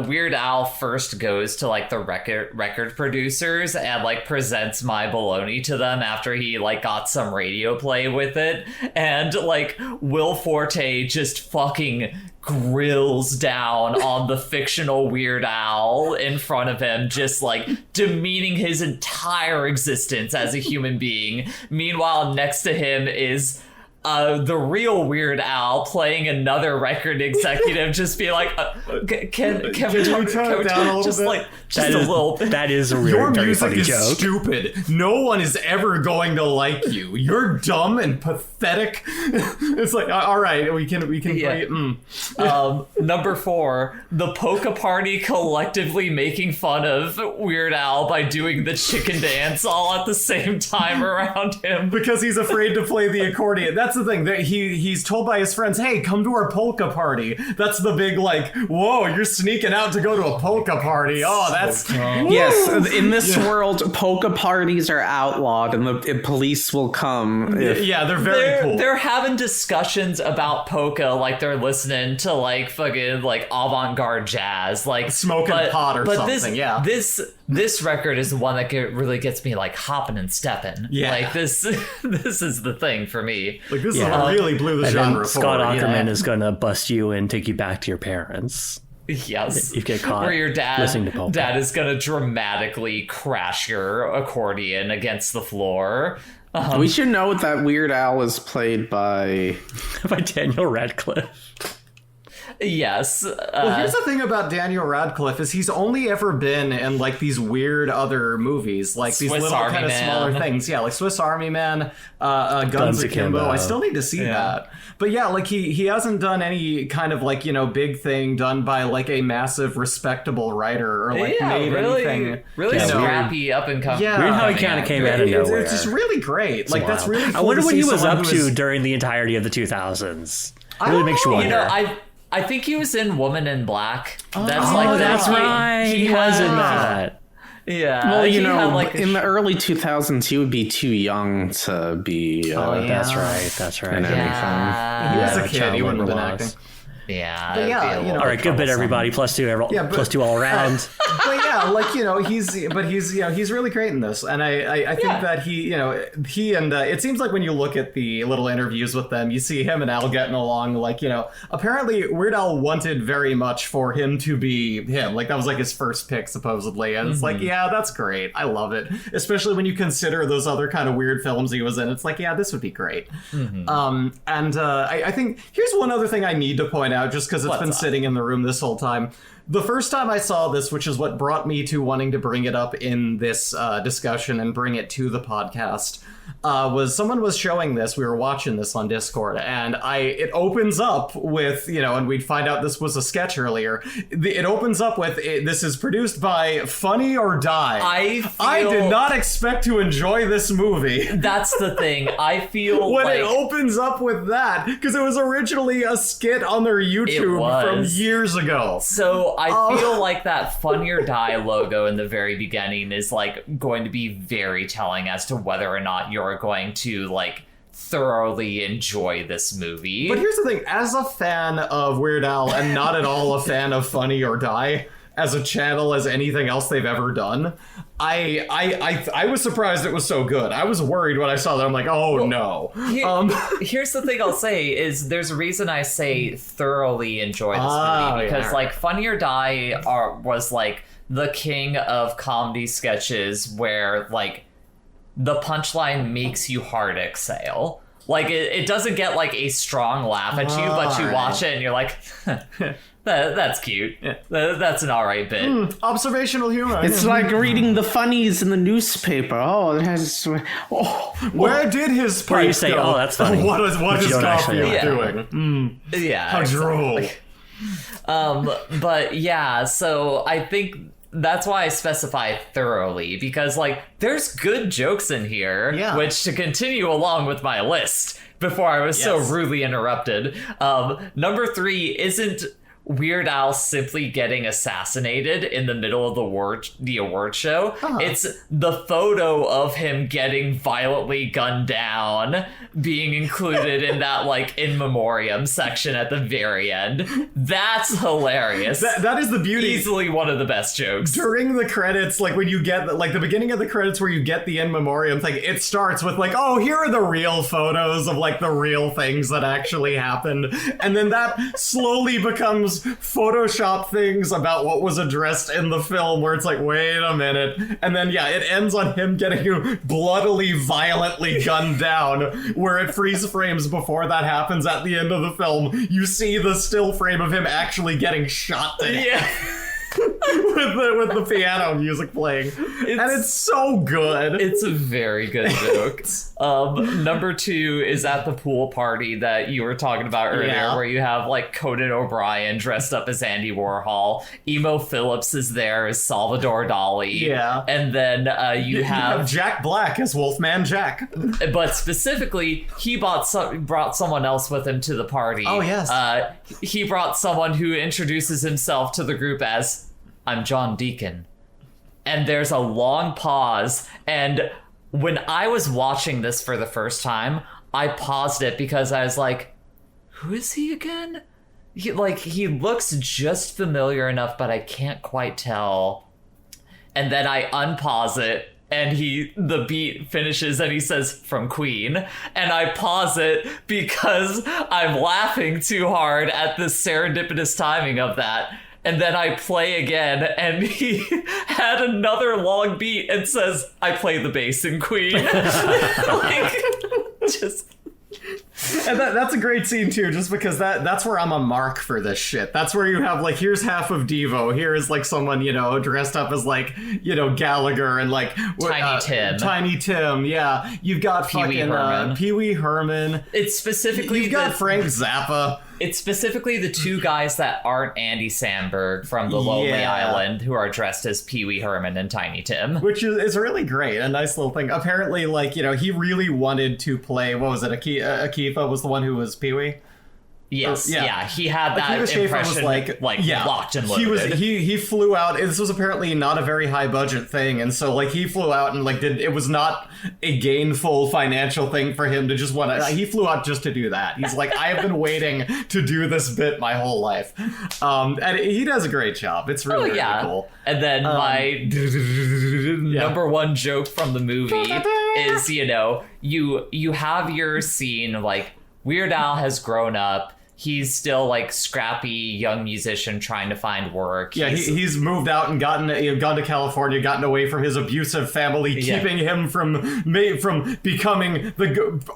Weird Al first goes to like the record producers and like presents My Baloney to them after he like got some radio play with it, and like Will Forte just fucking grills down on the fictional Weird Al in front of him, just like demeaning his entire existence as a human being. Meanwhile, next to him is the real Weird Al playing another record executive, just be like, can we tone it down a little bit? That is a really Your very music funny is joke. stupid. No one is ever going to like you. You're dumb and pathetic. It's like, all right, we can Yeah. Number 4, the polka party collectively making fun of Weird Al by doing the chicken dance all at the same time around him because he's afraid to play the accordion. That's the thing, that he's told by his friends, hey, come to our polka party. That's the big like, whoa, you're sneaking out to go to a polka party. Oh, that's yes, in this world, polka parties are outlawed and the police will come. Yeah, they're very cool. They're having discussions about polka like they're listening to like fucking like avant-garde jazz, like smoking pot or something. This record is the one that really gets me like hopping and stepping. Yeah, like this is the thing for me. Like this is really blew the genre Scott forward. Aukerman is gonna bust you and take you back to your parents. Yes, if you get caught. Where your listening to polka. dad is gonna dramatically crash your accordion against the floor. We should note that Weird Al is played by Daniel Radcliffe. Yes. Well, here's the thing about Daniel Radcliffe is he's only ever been in like these weird other movies, like these Swiss little Army kind of Man. smaller things. Yeah, like Swiss Army Man, Guns Akimbo. I still need to see that. But yeah, like he hasn't done any kind of like, you know, big thing done by like a massive respectable writer or like made anything really scrappy up and coming. Yeah, weird how he kind of came out of nowhere. It's just really great. Like that's really cool. I wonder to what see he was someone up who to is- during the entirety of the 2000s. I It really don't makes you know. wonder. You know, I think he was in Woman in Black. That's right. He was in that. Yeah. well, you he know, had, like, in the early 2000s, he would be too young to be. That's right. That's right. in anything. He was a Yeah, kid. He wouldn't have been child acting. Yeah. But yeah, you know, All right, good bit, everybody. +2, plus 2 all around. But yeah, like, you know, he's really great in this, and I think that he and it seems like when you look at the little interviews with them, you see him and Al getting along. Like, you know, apparently Weird Al wanted very much for him to be him. Like that was like his first pick supposedly, and it's like, yeah, that's great. I love it, especially when you consider those other kind of weird films he was in. It's like, yeah, this would be great. I think here's one other thing I need to point point out, just because it's been sitting in the room this whole time. The first time I saw this, which is what brought me to wanting to bring it up in this discussion and bring it to the podcast, was someone was showing this. We were watching this on Discord, and it opens up with, and we'd find out this was a sketch earlier. It opens up with, this is produced by Funny or Die. I did not expect to enjoy this movie. That's the thing. I feel when like... it opens up with that, because it was originally a skit on their YouTube from years ago. So I feel like that Funny or Die logo in the very beginning is like going to be very telling as to whether or not you're going to like thoroughly enjoy this movie. But here's the thing, as a fan of Weird Al and not at all a fan of Funny or Die as a channel as anything else they've ever done, I was surprised it was so good. I was worried when I saw that. I'm like, no. Here's the thing I'll say is there's a reason I say thoroughly enjoy this movie, because like Funny or Die was like the king of comedy sketches where like the punchline makes you hard exhale. Like it doesn't get like a strong laugh at you, but you watch it and you're like, that's cute. That's an alright bit. Observational humor. It's like reading the funnies in the newspaper. Where did his pipe you say, go? that's funny. What is Garfield actually doing? Yeah. How droll. But yeah, so I think that's why I specify thoroughly, because like there's good jokes in here, which to continue along with my list before I was so rudely interrupted. Number 3 isn't Weird Al simply getting assassinated in the middle of the award show. It's the photo of him getting violently gunned down being included in that like in memoriam section at the very end. That's hilarious. That is the beauty. Easily one of the best jokes. During the credits, like when you get like the beginning of the credits where you get the in memoriam thing, it starts with like, here are the real photos of like the real things that actually happened, and then that slowly becomes Photoshop things about what was addressed in the film, where it's like, wait a minute, and then it ends on him getting bloodily, violently gunned down, where it freeze frames before that happens at the end of the film. You see the still frame of him actually getting shot to death. with the piano music playing, and it's so good. It's a very good joke. Number 2 is at the pool party that you were talking about earlier, where you have like Conan O'Brien dressed up as Andy Warhol, Emo Phillips is there as Salvador Dali, and then you have Jack Black as Wolfman Jack. But specifically, he brought someone else with him to the party. Oh yes, he brought someone who introduces himself to the group as, I'm John Deacon. And there's a long pause, and when I was watching this for the first time, I paused it because I was like, who is he again? He looks just familiar enough, but I can't quite tell. And then I unpause it, and the beat finishes and he says, from Queen. And I pause it because I'm laughing too hard at the serendipitous timing of that. And then I play again, and he had another long beat and says, I play the bass in Queen. And that's a great scene too, just because that's where I'm a mark for this shit. That's where you have like, here's half of Devo, here is like someone, dressed up as like, Gallagher and like Tiny Tim, yeah. You've got Pee Wee Herman. It's specifically you've got Frank Zappa. It's specifically the 2 guys that aren't Andy Samberg from The Lonely Island who are dressed as Pee Wee Herman and Tiny Tim. Which is really great. A nice little thing. Apparently, like, he really wanted to play, what was it, Akiva was the one who was Pee Wee? Yes, he had that impression was locked and loaded. He flew out. This was apparently not a very high budget thing, and so like he flew out and like it was not a gainful financial thing for him to just want to. He flew out just to do that. He's like, I have been waiting to do this bit my whole life, and he does a great job. It's really cool. And then my number 1 joke from the movie is you have your scene like Weird Al has grown up. he's still like scrappy young musician trying to find work. Yeah, he's moved out and gone to California, gotten away from his abusive family, keeping him from becoming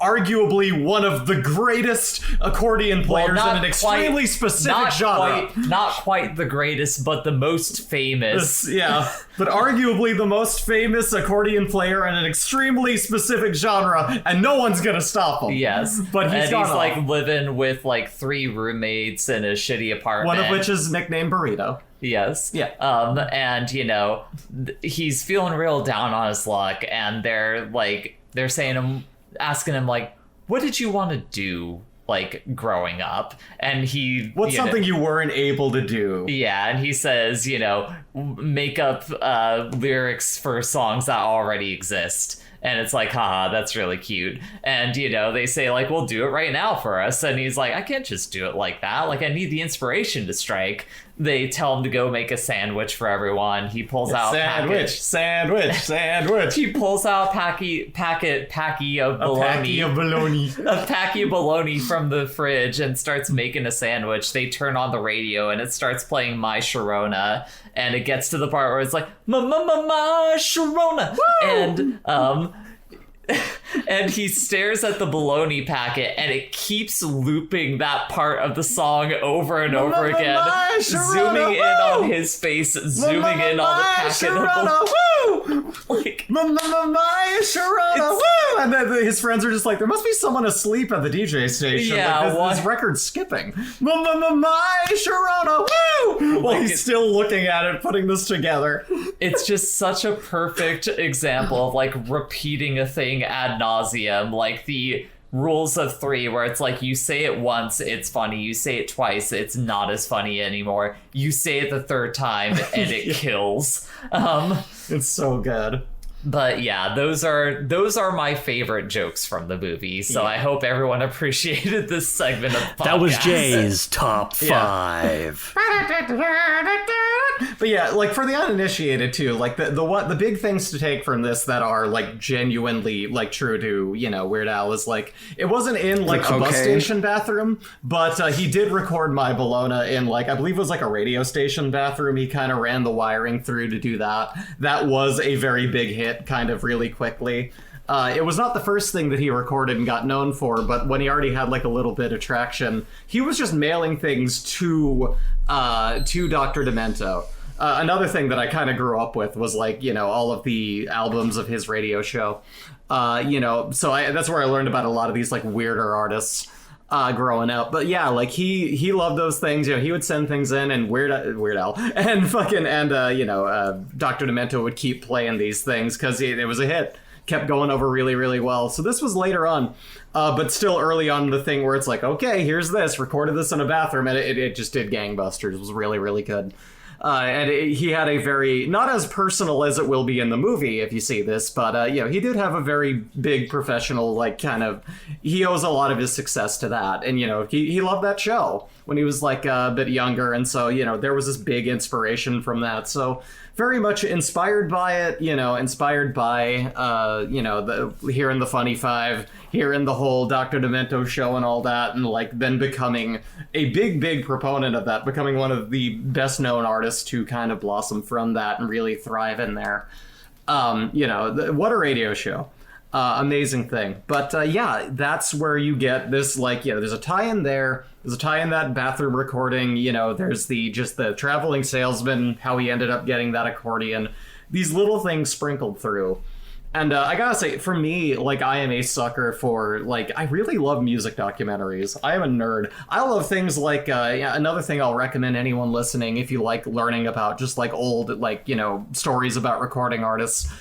arguably one of the greatest accordion players in an extremely specific genre. Not quite the greatest, but the most famous. But arguably the most famous accordion player in an extremely specific genre, and no one's gonna stop him. Yes, but he's like living with like 3 roommates in a shitty apartment. One of which is nicknamed Burrito. Yes. Yeah. And he's feeling real down on his luck, and they're asking him like, what did you want to do like growing up? And what's something you weren't able to do? Yeah, and he says, make up lyrics for songs that already exist. And it's like, haha, that's really cute. And, they say, like, well, do it right now for us. And he's like, I can't just do it like that. Like, I need the inspiration to strike. They tell him to go make a sandwich for everyone. He pulls out sandwich. He pulls out a packy of bologna from the fridge and starts making a sandwich. They turn on the radio and it starts playing My Sharona. And it gets to the part where it's like, my Sharona. And, and he stares at the bologna packet and it keeps looping that part of the song over and over again, zooming in on his face, zooming in on the packet of bologna. Like, my Sharona, woo! And then his friends are just like, there must be someone asleep at the DJ station. Yeah, like, this record's skipping. My Sharona, woo! While he's still looking at it, putting this together. It's just such a perfect example of like repeating a thing ad nauseum, like the rules of 3, where it's like you say it once, it's funny. You say it twice, it's not as funny anymore. You say it the 3rd time, and it kills. It's so good. But yeah, those are my favorite jokes from the movie. So I hope everyone appreciated this segment of the podcast. That was Jay's top 5. But yeah, like for the uninitiated too, like the big things to take from this that are like genuinely like true to Weird Al is like it wasn't in like a bus station bathroom, but he did record My Bologna in like I believe it was like a radio station bathroom. He kind of ran the wiring through to do that. That was a very big hit, kind of really quickly. It was not the first thing that he recorded and got known for, but when he already had like a little bit of traction, he was just mailing things to Dr. Demento. Another thing that I kind of grew up with was like, all of the albums of his radio show. So that's where I learned about a lot of these like weirder artists growing up. But yeah, like he loved those things. He would send things in, and Weird Al and Dr. Demento would keep playing these things because it was a hit. Kept going over really, really well. So this was later on, but still early on the thing where it's like, okay, here's this, recorded this in a bathroom, and it just did gangbusters. It was really, really good. He had a very, not as personal as it will be in the movie if you see this, but he did have a very big professional, like kind of, he owes a lot of his success to that. And, he loved that show when he was like a bit younger. And so, there was this big inspiration from that. So very much inspired by it, inspired by, hearing the Funny Five, hearing the whole Dr. Demento show and all that, and like then becoming a big proponent of that, becoming one of the best known artists to kind of blossom from that and really thrive in there. What a radio show. Amazing thing. But that's where you get this, like, there's a tie in there. There's a tie in that bathroom recording. There's the traveling salesman, how he ended up getting that accordion. These little things sprinkled through. And I gotta say, for me, like, I am a sucker for, like, I really love music documentaries. I am a nerd. I love things like, another thing I'll recommend anyone listening, if you like learning about just, like, old, like, stories about recording artists.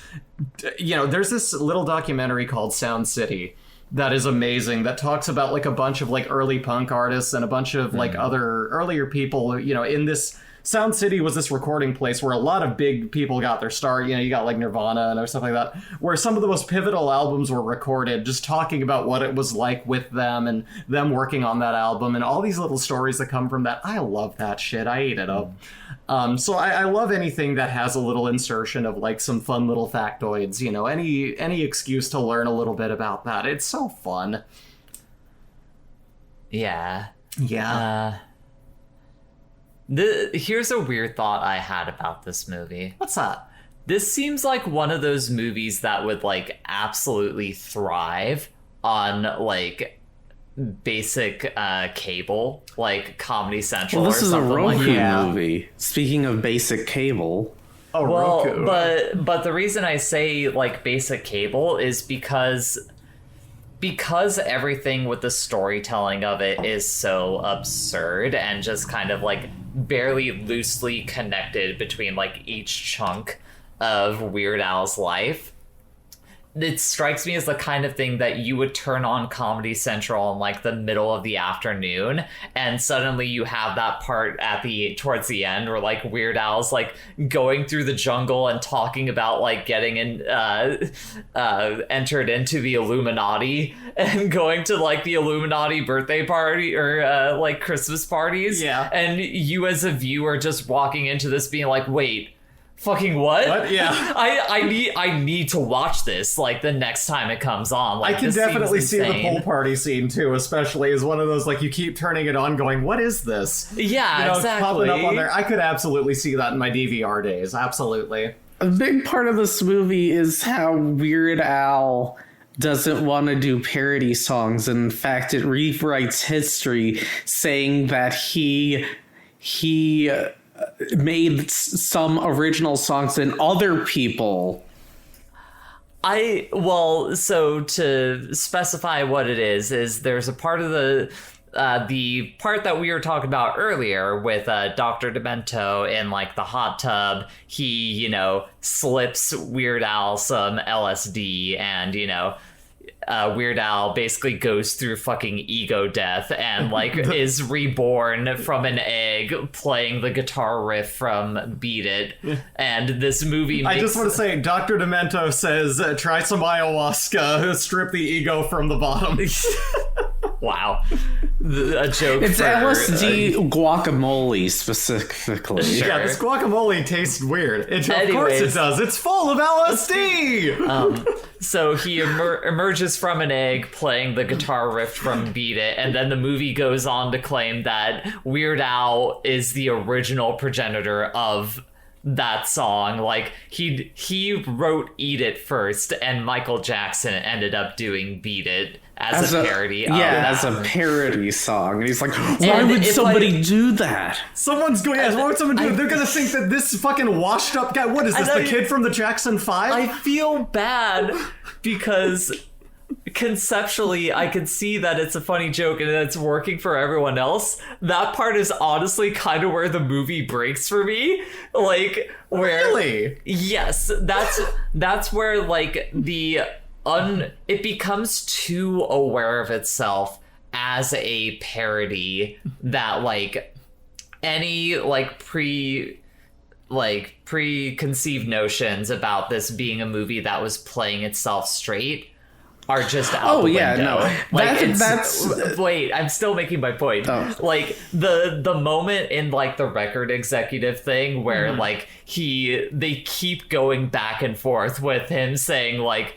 There's this little documentary called Sound City that is amazing, that talks about, like, a bunch of, like, early punk artists and a bunch of, like, other earlier people, in this... Sound City was this recording place where a lot of big people got their start. You got like Nirvana and stuff like that, where some of the most pivotal albums were recorded, just talking about what it was like with them and them working on that album and all these little stories that come from that. I love that shit. I ate it up. So I love anything that has a little insertion of like some fun little factoids, any excuse to learn a little bit about that. It's so fun. Yeah. Yeah. Here's a weird thought I had about this movie. What's that? This seems like one of those movies that would like absolutely thrive on like basic cable, like Comedy Central. Well, this or is a something Roku like that. movie. Speaking of basic cable, Roku. but the reason I say like basic cable is because everything with the storytelling of it is so absurd and just kind of like barely loosely connected between like each chunk of Weird Al's life. It strikes me as the kind of thing that you would turn on Comedy Central in like the middle of the afternoon, and suddenly you have that part towards the end where like Weird Al's like going through the jungle and talking about like getting entered into the Illuminati and going to like the Illuminati birthday party or like Christmas parties. Yeah. And you as a viewer just walking into this being like, wait, fucking what? Yeah. I need to watch this like the next time it comes on. Like, I can this definitely seems see the insane. pool party scene too, especially as one of those like you keep turning it on going, what is this? Yeah, exactly. Popping up on there. I could absolutely see that in my DVR days. Absolutely. a big part of this movie is how Weird Al doesn't want to do parody songs. In fact, it rewrites history, saying that he made some original songs and other people. So to specify what it is there's a part of the part that we were talking about earlier with Dr. Demento in like the hot tub. He, slips Weird Al some LSD, and Weird Al basically goes through fucking ego death and like is reborn from an egg playing the guitar riff from Beat It. And this movie makes... I just want to say, Dr. Demento says, try some ayahuasca, strip the ego from the bottom. Wow. A joke. It's for, LSD guacamole specifically. Sure. Yeah, this guacamole tastes weird. Of course Anyways. it does. It's full of LSD! So he emerges from an egg playing the guitar riff from Beat It, and then the movie goes on to claim that Weird Al is the original progenitor of that song. Like, he wrote Eat It first, and Michael Jackson ended up doing Beat It as a parody of that. as a parody song. And he's like, why And would if somebody do that? Someone's going, yes, what would someone do? They're gonna think that this fucking washed up guy, what is this, the kid from the Jackson 5? I feel bad because conceptually I could see that it's a funny joke and it's working for everyone else. That part is honestly kind of where the movie breaks for me. Like, where... Really? Yes, that's where like it becomes too aware of itself as a parody that like any like preconceived notions about this being a movie that was playing itself straight are just out the window. No. Like, That's wait, I'm still making my point. Like the moment in like the record executive thing where like they keep going back and forth with him saying like,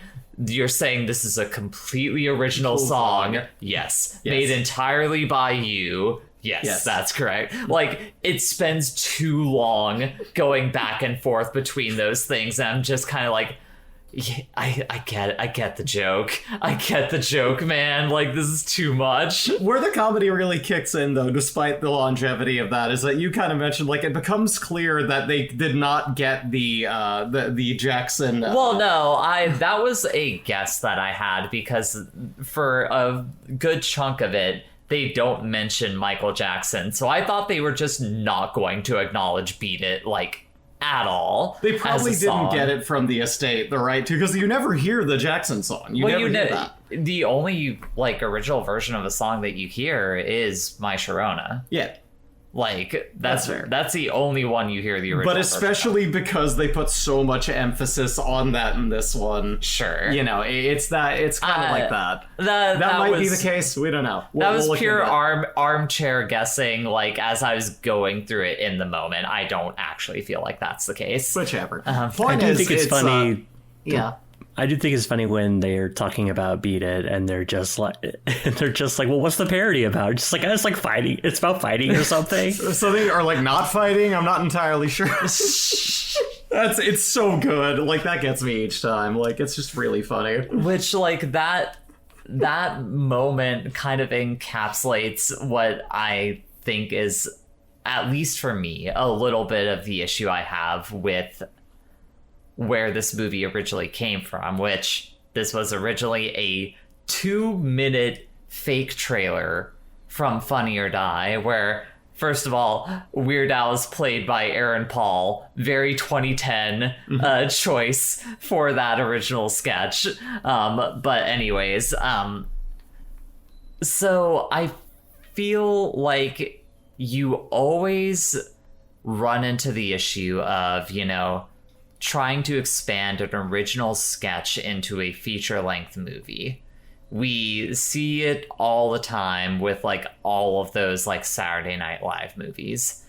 you're saying this is a completely original song. Yes. Made entirely by you. Yes, that's correct. Like, it spends too long going back and forth between those things, and I'm just kind of like, yeah, I get it. I get the joke. I get the joke, man. Like, this is too much. Where the comedy really kicks in, though, despite the longevity of that, is that you kind of mentioned, like, it becomes clear that they did not get the Jackson. Well, no, that was a guess that I had, because for a good chunk of it, they don't mention Michael Jackson. So I thought they were just not going to acknowledge Beat It, like, at all. They probably didn't get it from the estate, the right to, because you never hear the Jackson song. You never hear that. The only like original version of a song that you hear is My Sharona. Yeah. Like that's fair. That's the only one you hear the original. But especially because they put so much emphasis on that in this one. Sure. It's kind of like that. That might be the case. We don't know. That was we'll pure armchair guessing, like, as I was going through it in the moment. I don't actually feel like that's the case. Whichever. I Point do is, think it's funny. yeah. I do think it's funny when they're talking about Beat It and they're just like, well, what's the parody about? Just like, it's like fighting. It's about fighting or something. Something, or like not fighting. I'm not entirely sure. It's so good. Like, that gets me each time. Like, it's just really funny. Which, like, that moment kind of encapsulates what I think is, at least for me, a little bit of the issue I have with where this movie originally came from, which this was originally a 2-minute fake trailer from Funny or Die, where, first of all, Weird Al is played by Aaron Paul, very 2010 choice for that original sketch. But anyways, so I feel like you always run into the issue of, you know, trying to expand an original sketch into a feature-length movie. We see it all the time with, like, all of those, like, Saturday Night Live movies.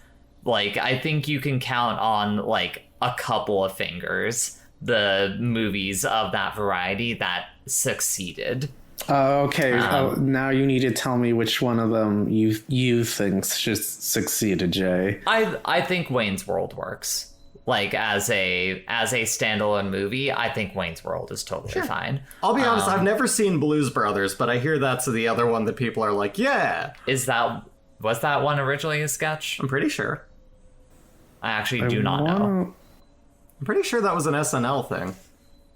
Like, I think you can count on, like, a couple of fingers the movies of that variety that succeeded. Okay, now you need to tell me which one of them you think just succeeded, Jay. I think Wayne's World works. Like, as a standalone movie, I think Wayne's World is totally fine. I'll be honest, I've never seen Blues Brothers, but I hear that's the other one that people are like, yeah. Was that one originally a sketch? I'm pretty sure. I actually do not know. I'm pretty sure that was an SNL thing.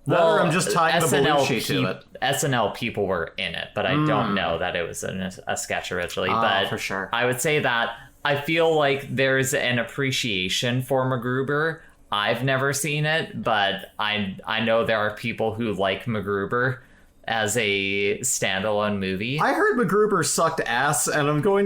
Or I'm just tying the Belushi to it. SNL people were in it, but I don't know that it was a sketch originally. But for sure. I would say that I feel like there's an appreciation for MacGruber. I've never seen it, but I know there are people who like MacGruber as a standalone movie. I heard MacGruber sucked ass, and I'm going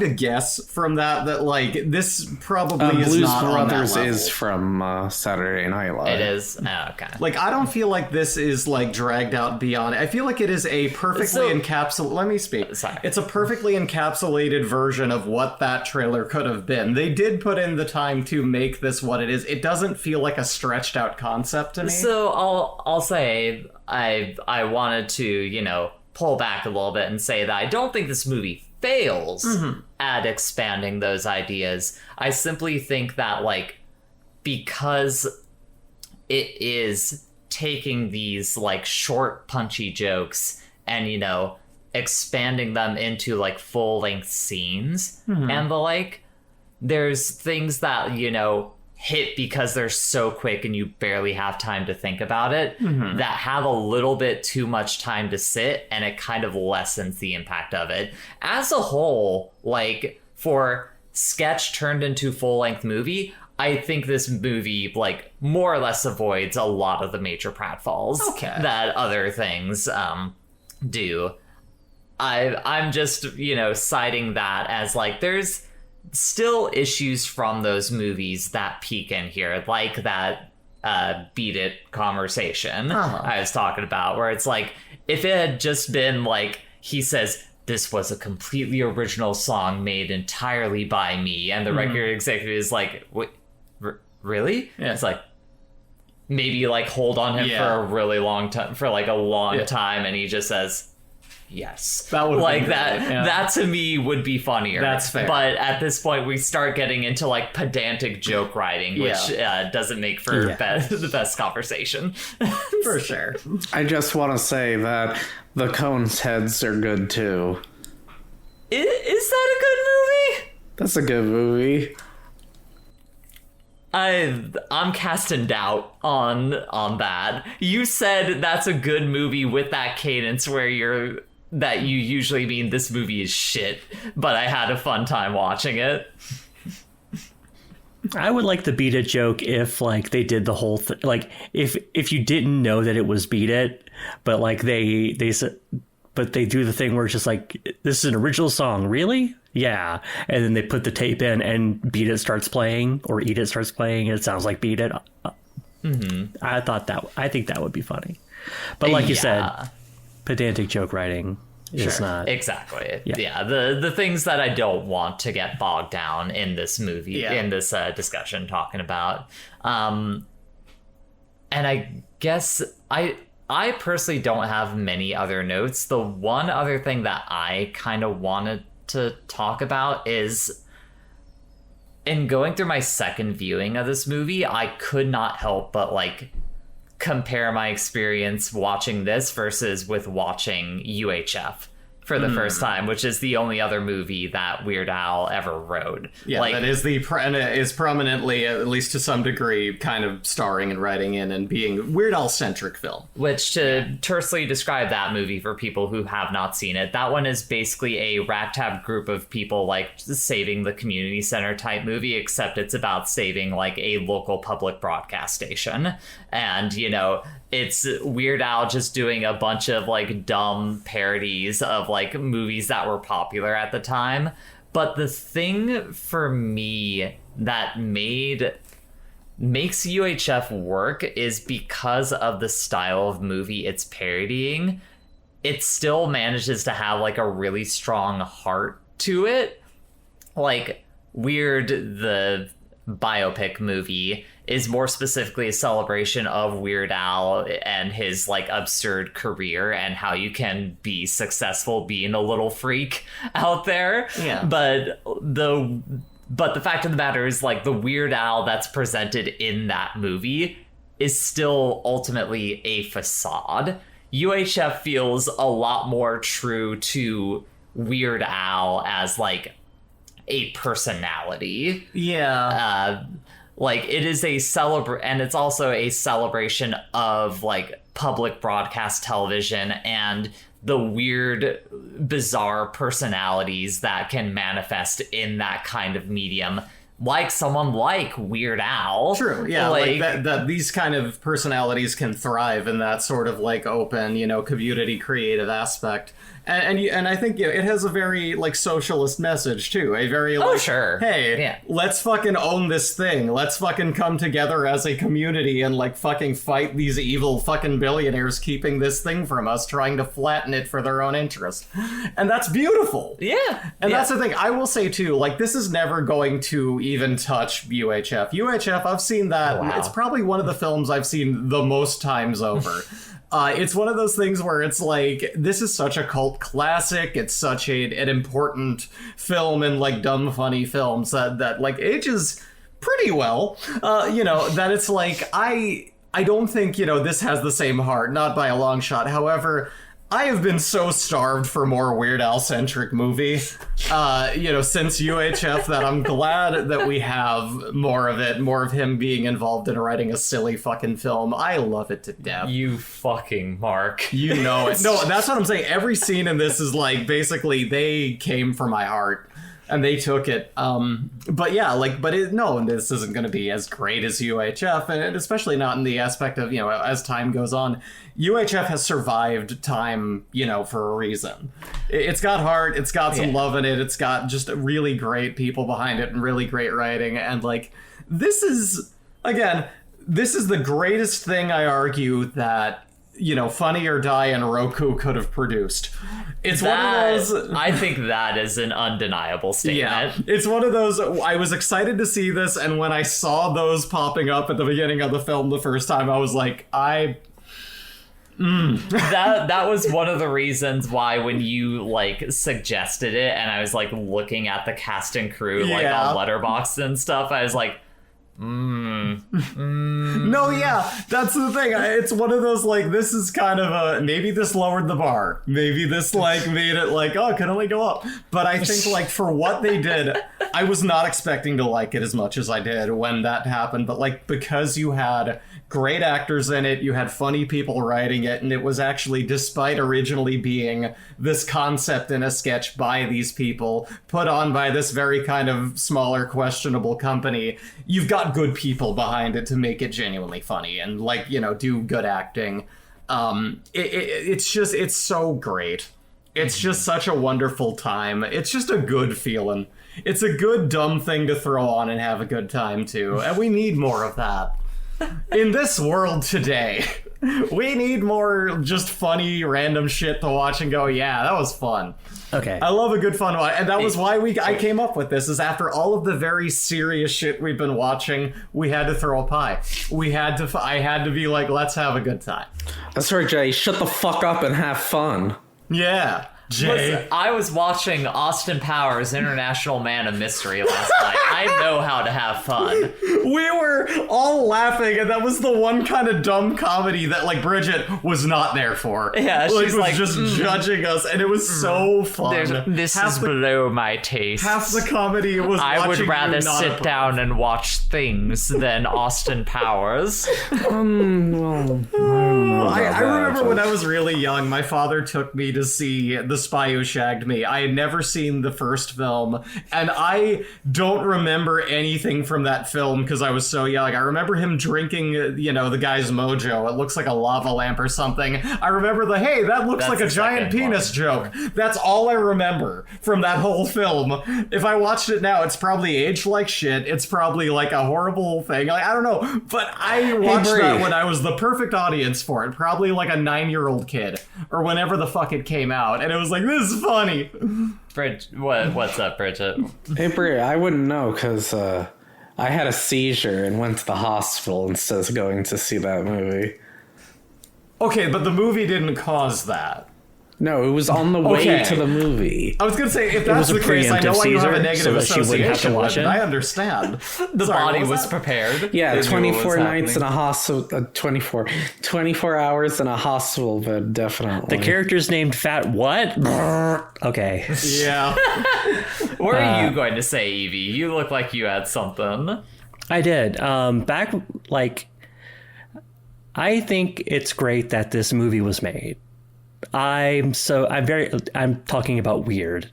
to guess from that like this probably is Blues not Brothers on that level. is from Saturday Night Live. It is? Oh, okay. Like, I don't feel like this is, like, dragged out beyond. I feel like it is a perfectly encapsulated... Let me speak. Sorry. It's a perfectly encapsulated version of what that trailer could have been. They did put in the time to make this what it is. It doesn't feel like a stretched out concept to me. So I'll say I wanted to, you know, pull back a little bit and say that I don't think this movie fails at expanding those ideas. I simply think that, like, because it is taking these, like, short, punchy jokes and, you know, expanding them into, like, full-length scenes and the like, there's things that, you know, hit because they're so quick and you barely have time to think about it, that have a little bit too much time to sit, and it kind of lessens the impact of it. As a whole, like, for sketch turned into full-length movie, I think this movie, like, more or less avoids a lot of the major pratfalls that other things do. I'm just, you know, citing that as, like, there's still issues from those movies that peak in here, like that Beat It conversation I was talking about, where it's like, if it had just been like, he says, this was a completely original song made entirely by me, and the record executive is like, wait, really? Yeah. It's like, maybe, like, hold on him for a really long time, for, like, a long time, and he just says, yes. That would like be that. great, yeah. That to me would be funnier. That's fair. But at this point, we start getting into, like, pedantic joke writing, which doesn't make for the best conversation. For sure. I just want to say that the Cone's heads are good too. Is that a good movie? That's a good movie. I'm casting doubt on that. You said that's a good movie with that cadence where you usually mean this movie is shit, but I had a fun time watching it. I would like the Beat It joke if, like, they did the whole thing. Like, if you didn't know that it was Beat It, but, like, they said, but they do the thing where it's just like, this is an original song, really? Yeah. And then they put the tape in and Beat It starts playing, or Eat It starts playing, and it sounds like Beat It. I think that would be funny. But like you said, pedantic joke writing is not. Exactly. Yeah. The things that I don't want to get bogged down in this movie, in this discussion talking about. And I guess I I personally don't have many other notes. The one other thing that I kind of wanted to talk about is, in going through my second viewing of this movie, I could not help but like compare my experience watching this versus with watching UHF for the first time, which is the only other movie that Weird Al ever wrote. Yeah, like, that is is prominently, at least to some degree, kind of starring and writing in and being Weird Al-centric film. Which, to tersely describe that movie for people who have not seen it, that one is basically a ragtag group of people, like, saving the community center type movie, except it's about saving, like, a local public broadcast station. And, you know, it's Weird Al just doing a bunch of, like, dumb parodies of, like, movies that were popular at the time. But the thing for me that makes UHF work is because of the style of movie it's parodying. It still manages to have, like, a really strong heart to it. Like, Weird, the biopic movie, is more specifically a celebration of Weird Al and his, like, absurd career and how you can be successful being a little freak out there. Yeah. But the fact of the matter is, like, the Weird Al that's presented in that movie is still ultimately a facade. UHF feels a lot more true to Weird Al as, like, a personality. Yeah. Like, it is and it's also a celebration of, like, public broadcast television and the weird, bizarre personalities that can manifest in that kind of medium, like someone like Weird Al. True, yeah, like that these kind of personalities can thrive in that sort of, like, open, you know, community creative aspect. And I think, you know, it has a very, like, socialist message too. A very, like, sure. Hey, yeah, let's fucking own this thing. Let's fucking come together as a community and, like, fucking fight these evil fucking billionaires keeping this thing from us, trying to flatten it for their own interest. And that's beautiful. Yeah. And that's the thing. I will say too, like, this is never going to even touch UHF. UHF, I've seen that. Oh, wow. It's probably one of the films I've seen the most times over. It's one of those things where it's like, this is such a cult classic. It's such an important film in, like, dumb, funny films that like, ages pretty well. You know, that it's like, I don't think, you know, this has the same heart, not by a long shot. However, I have been so starved for more Weird Al-centric movie, you know, since UHF, that I'm glad that we have more of it, more of him being involved in writing a silly fucking film. I love it to death. You fucking Mark. You know it. No, that's what I'm saying. Every scene in this is, like, basically they came from my heart. And they took it. But yeah, like, no, this isn't going to be as great as UHF, and especially not in the aspect of, you know, as time goes on. UHF has survived time, you know, for a reason. It's got heart, it's got some love in it, it's got just really great people behind it and really great writing. And, like, this is the greatest thing, I argue, that, you know, Funny or Die and Roku could have produced. It's one of those... I think that is an undeniable statement. Yeah, it's one of those... I was excited to see this, and when I saw those popping up at the beginning of the film the first time, I was like, That was one of the reasons why, when you, like, suggested it, and I was, like, looking at the cast and crew, like, on Letterboxd and stuff, I was like, No, yeah, that's the thing. It's one of those, like, this is kind of maybe this lowered the bar. Maybe this, like, made it like, oh, it can only go up. But I think, like, for what they did, I was not expecting to like it as much as I did when that happened. But, like, because you had great actors in it, you had funny people writing it, and it was actually, despite originally being this concept in a sketch by these people, put on by this very kind of smaller, questionable company, you've got good people behind it to make it genuinely funny and, like, you know, do good acting. It's so great. It's just such a wonderful time. It's just a good feeling. It's a good dumb thing to throw on and have a good time too, and we need more of that in this world today. We need more just funny random shit to watch and go, yeah, that was fun. Okay. I love a good fun one. And that was why I came up with this, is after all of the very serious shit we've been watching, we had to throw a pie. I had to be like, let's have a good time. That's right, Jay. Shut the fuck up and have fun. Yeah. Jay. Listen, I was watching Austin Powers, International Man of Mystery last night. I know how to have fun. We were all laughing, and that was the one kind of dumb comedy that, like, Bridget was not there for. Yeah, she's was just judging us, and it was so fun. This is below my taste. Half the comedy was I would watching rather you not sit approve. down and watch Things than Austin Powers. Well, I remember when I was really young, my father took me to see The Spy Who Shagged Me. I had never seen the first film, and I don't remember anything from that film because I was so young. I remember him drinking, the guy's mojo. It looks like a lava lamp or something. I remember hey, that looks That's like a the giant second penis one. joke. That's all I remember from that whole film. If I watched it now, it's probably aged like shit. It's probably like a horrible thing. Like, I don't know, but I watched Bree. that when I was the perfect audience for it. Probably like a 9-year-old kid or whenever the fuck it came out, and it was like, this is funny. What's up, Bridget? hey, Brie, I wouldn't know because I had a seizure and went to the hospital instead of going to see that movie. Okay, but the movie didn't cause that. No, it was on the way Okay. to the movie. I was gonna say, if that's was a the case, I know preemptive why you have a Caesar, negative so that she wouldn't have to association watch with it. it. I understand. The Sorry, body what was that? prepared. Yeah, They knew what 24 was nights in happening. a hospital, 24 hours in a hospital bed, definitely. The character's named Fat what? Okay. Yeah. What are you going to say, Evie? You look like you had something. I did. I think it's great that this movie was made. I'm talking about Weird,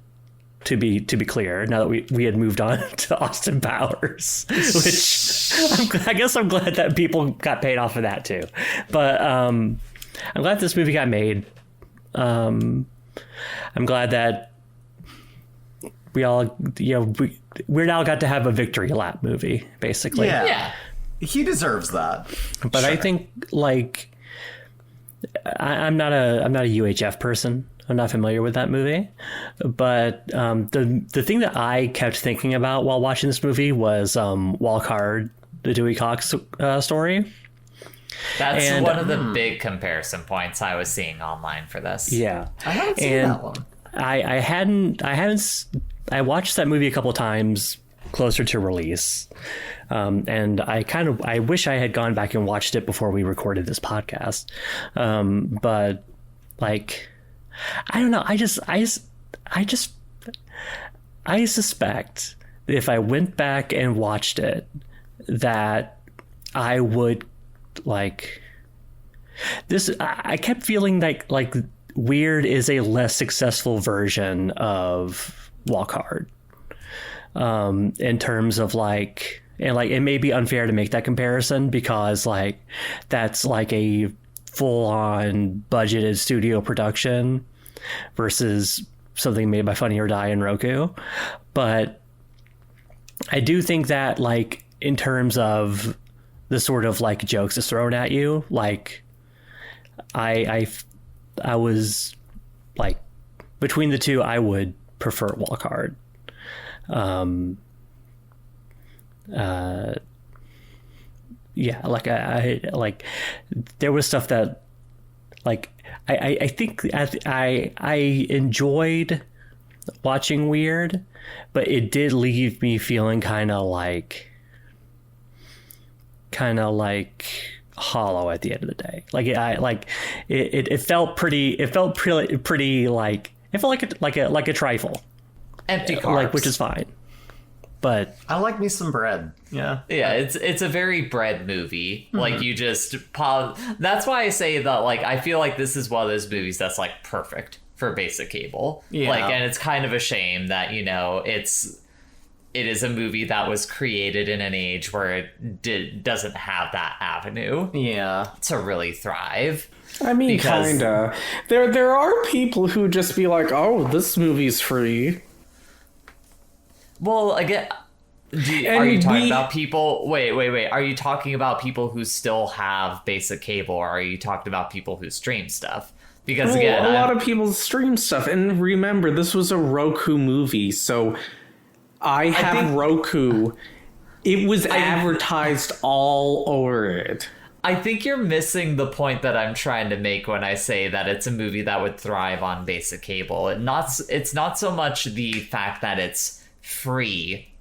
to be clear, now that we had moved on to Austin Powers, which I guess I'm glad that people got paid off of that too. But I'm glad this movie got made. I'm glad that we all, Weird Al got to have a victory lap movie, basically. Yeah. He deserves that. But I think I'm not a UHF person. I'm not familiar with that movie. But the thing that I kept thinking about while watching this movie was Walk Hard, the Dewey Cox story. That's And- one of the big comparison points I was seeing online for this. Yeah. I haven't seen And that one. I watched that movie a couple times closer to release. And I wish I had gone back and watched it before we recorded this podcast. But like, I don't know. I suspect that if I went back and watched it, that I would like this. I kept feeling like Weird is a less successful version of Walk Hard. In terms of like, and like, it may be unfair to make that comparison because like that's like a full-on budgeted studio production versus something made by Funny or Die and Roku. But I do think that like in terms of the sort of like jokes that's thrown at you, like I was like, between the two, I would prefer Walk Hard. Yeah, like I like there was stuff that like I think I enjoyed watching Weird, but it did leave me feeling kind of like hollow at the end of the day. Like it felt pretty like it felt like a trifle. Empty carbs. Like, which is fine. But I like me some bread. Yeah. Yeah, it's a very bread movie. Like, you just pause. That's why I say that, like, I feel like this is one of those movies that's, like, perfect for basic cable. Yeah. Like, and it's kind of a shame that, it is a movie that was created in an age where it doesn't have that avenue Yeah. to really thrive. I mean, Because- kinda. There are people who just be like, "Oh, this movie's free." Well, again, Are you talking about people? Wait. Are you talking about people who still have basic cable, or are you talking about people who stream stuff? Because again, a lot of people stream stuff, and remember, this was a Roku movie, so I have Roku. It was advertised all over it. I think you're missing the point that I'm trying to make when I say that it's a movie that would thrive on basic cable. It's not so much the fact that it's free.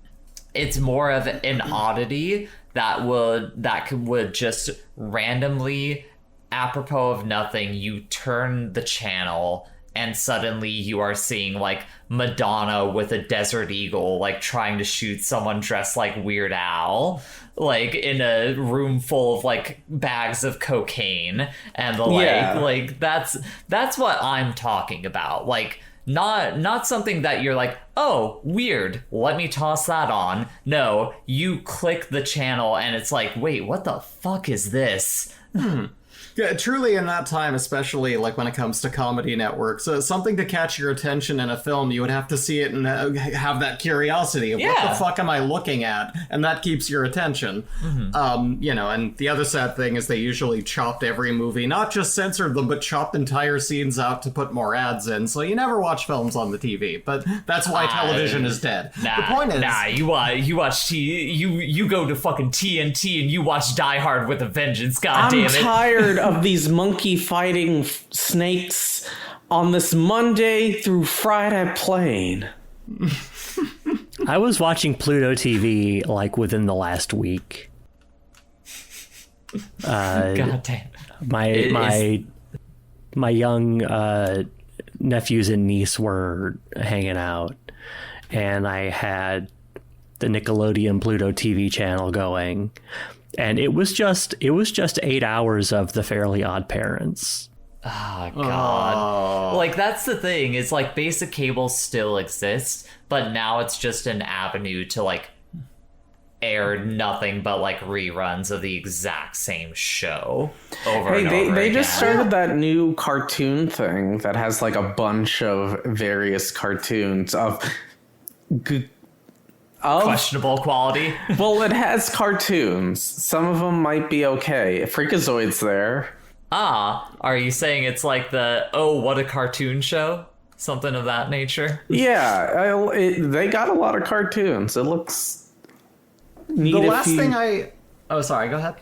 It's more of an oddity that would just randomly, apropos of nothing, you turn the channel and suddenly you are seeing like Madonna with a Desert Eagle like trying to shoot someone dressed like Weird Al, like in a room full of like bags of cocaine and the like that's what I'm talking about. Like not something that you're like, oh, weird, let me toss that on. No, you click the channel and it's like, wait, what the fuck is this? Yeah, truly in that time, especially like when it comes to comedy networks, something to catch your attention in a film, you would have to see it and have that curiosity of what the fuck am I looking at? And that keeps your attention. And the other sad thing is they usually chopped every movie, not just censored them, but chopped entire scenes out to put more ads in. So you never watch films on the TV, but that's why television is dead. The point is... you watch you go to fucking TNT and you watch Die Hard with a Vengeance, goddammit. I'm tired of these monkey fighting snakes on this Monday through Friday plane. I was watching Pluto TV like within the last week. God damn. My young nephews and niece were hanging out, and I had the Nickelodeon Pluto TV channel going. And it was just 8 hours of The Fairly Odd Parents. Oh, God. Like, that's the thing. Is like, basic cable still exists, but now it's just an avenue to, like, air nothing but, like, reruns of the exact same show over and over they again. just started that new cartoon thing that has, like, a bunch of various cartoons of... questionable quality. Well, it has cartoons. Some of them might be okay. Freakazoid's there. Are you saying it's like the, oh, what a cartoon show? Something of that nature? Yeah, they got a lot of cartoons. It looks neat. The last thing Oh, sorry, go ahead.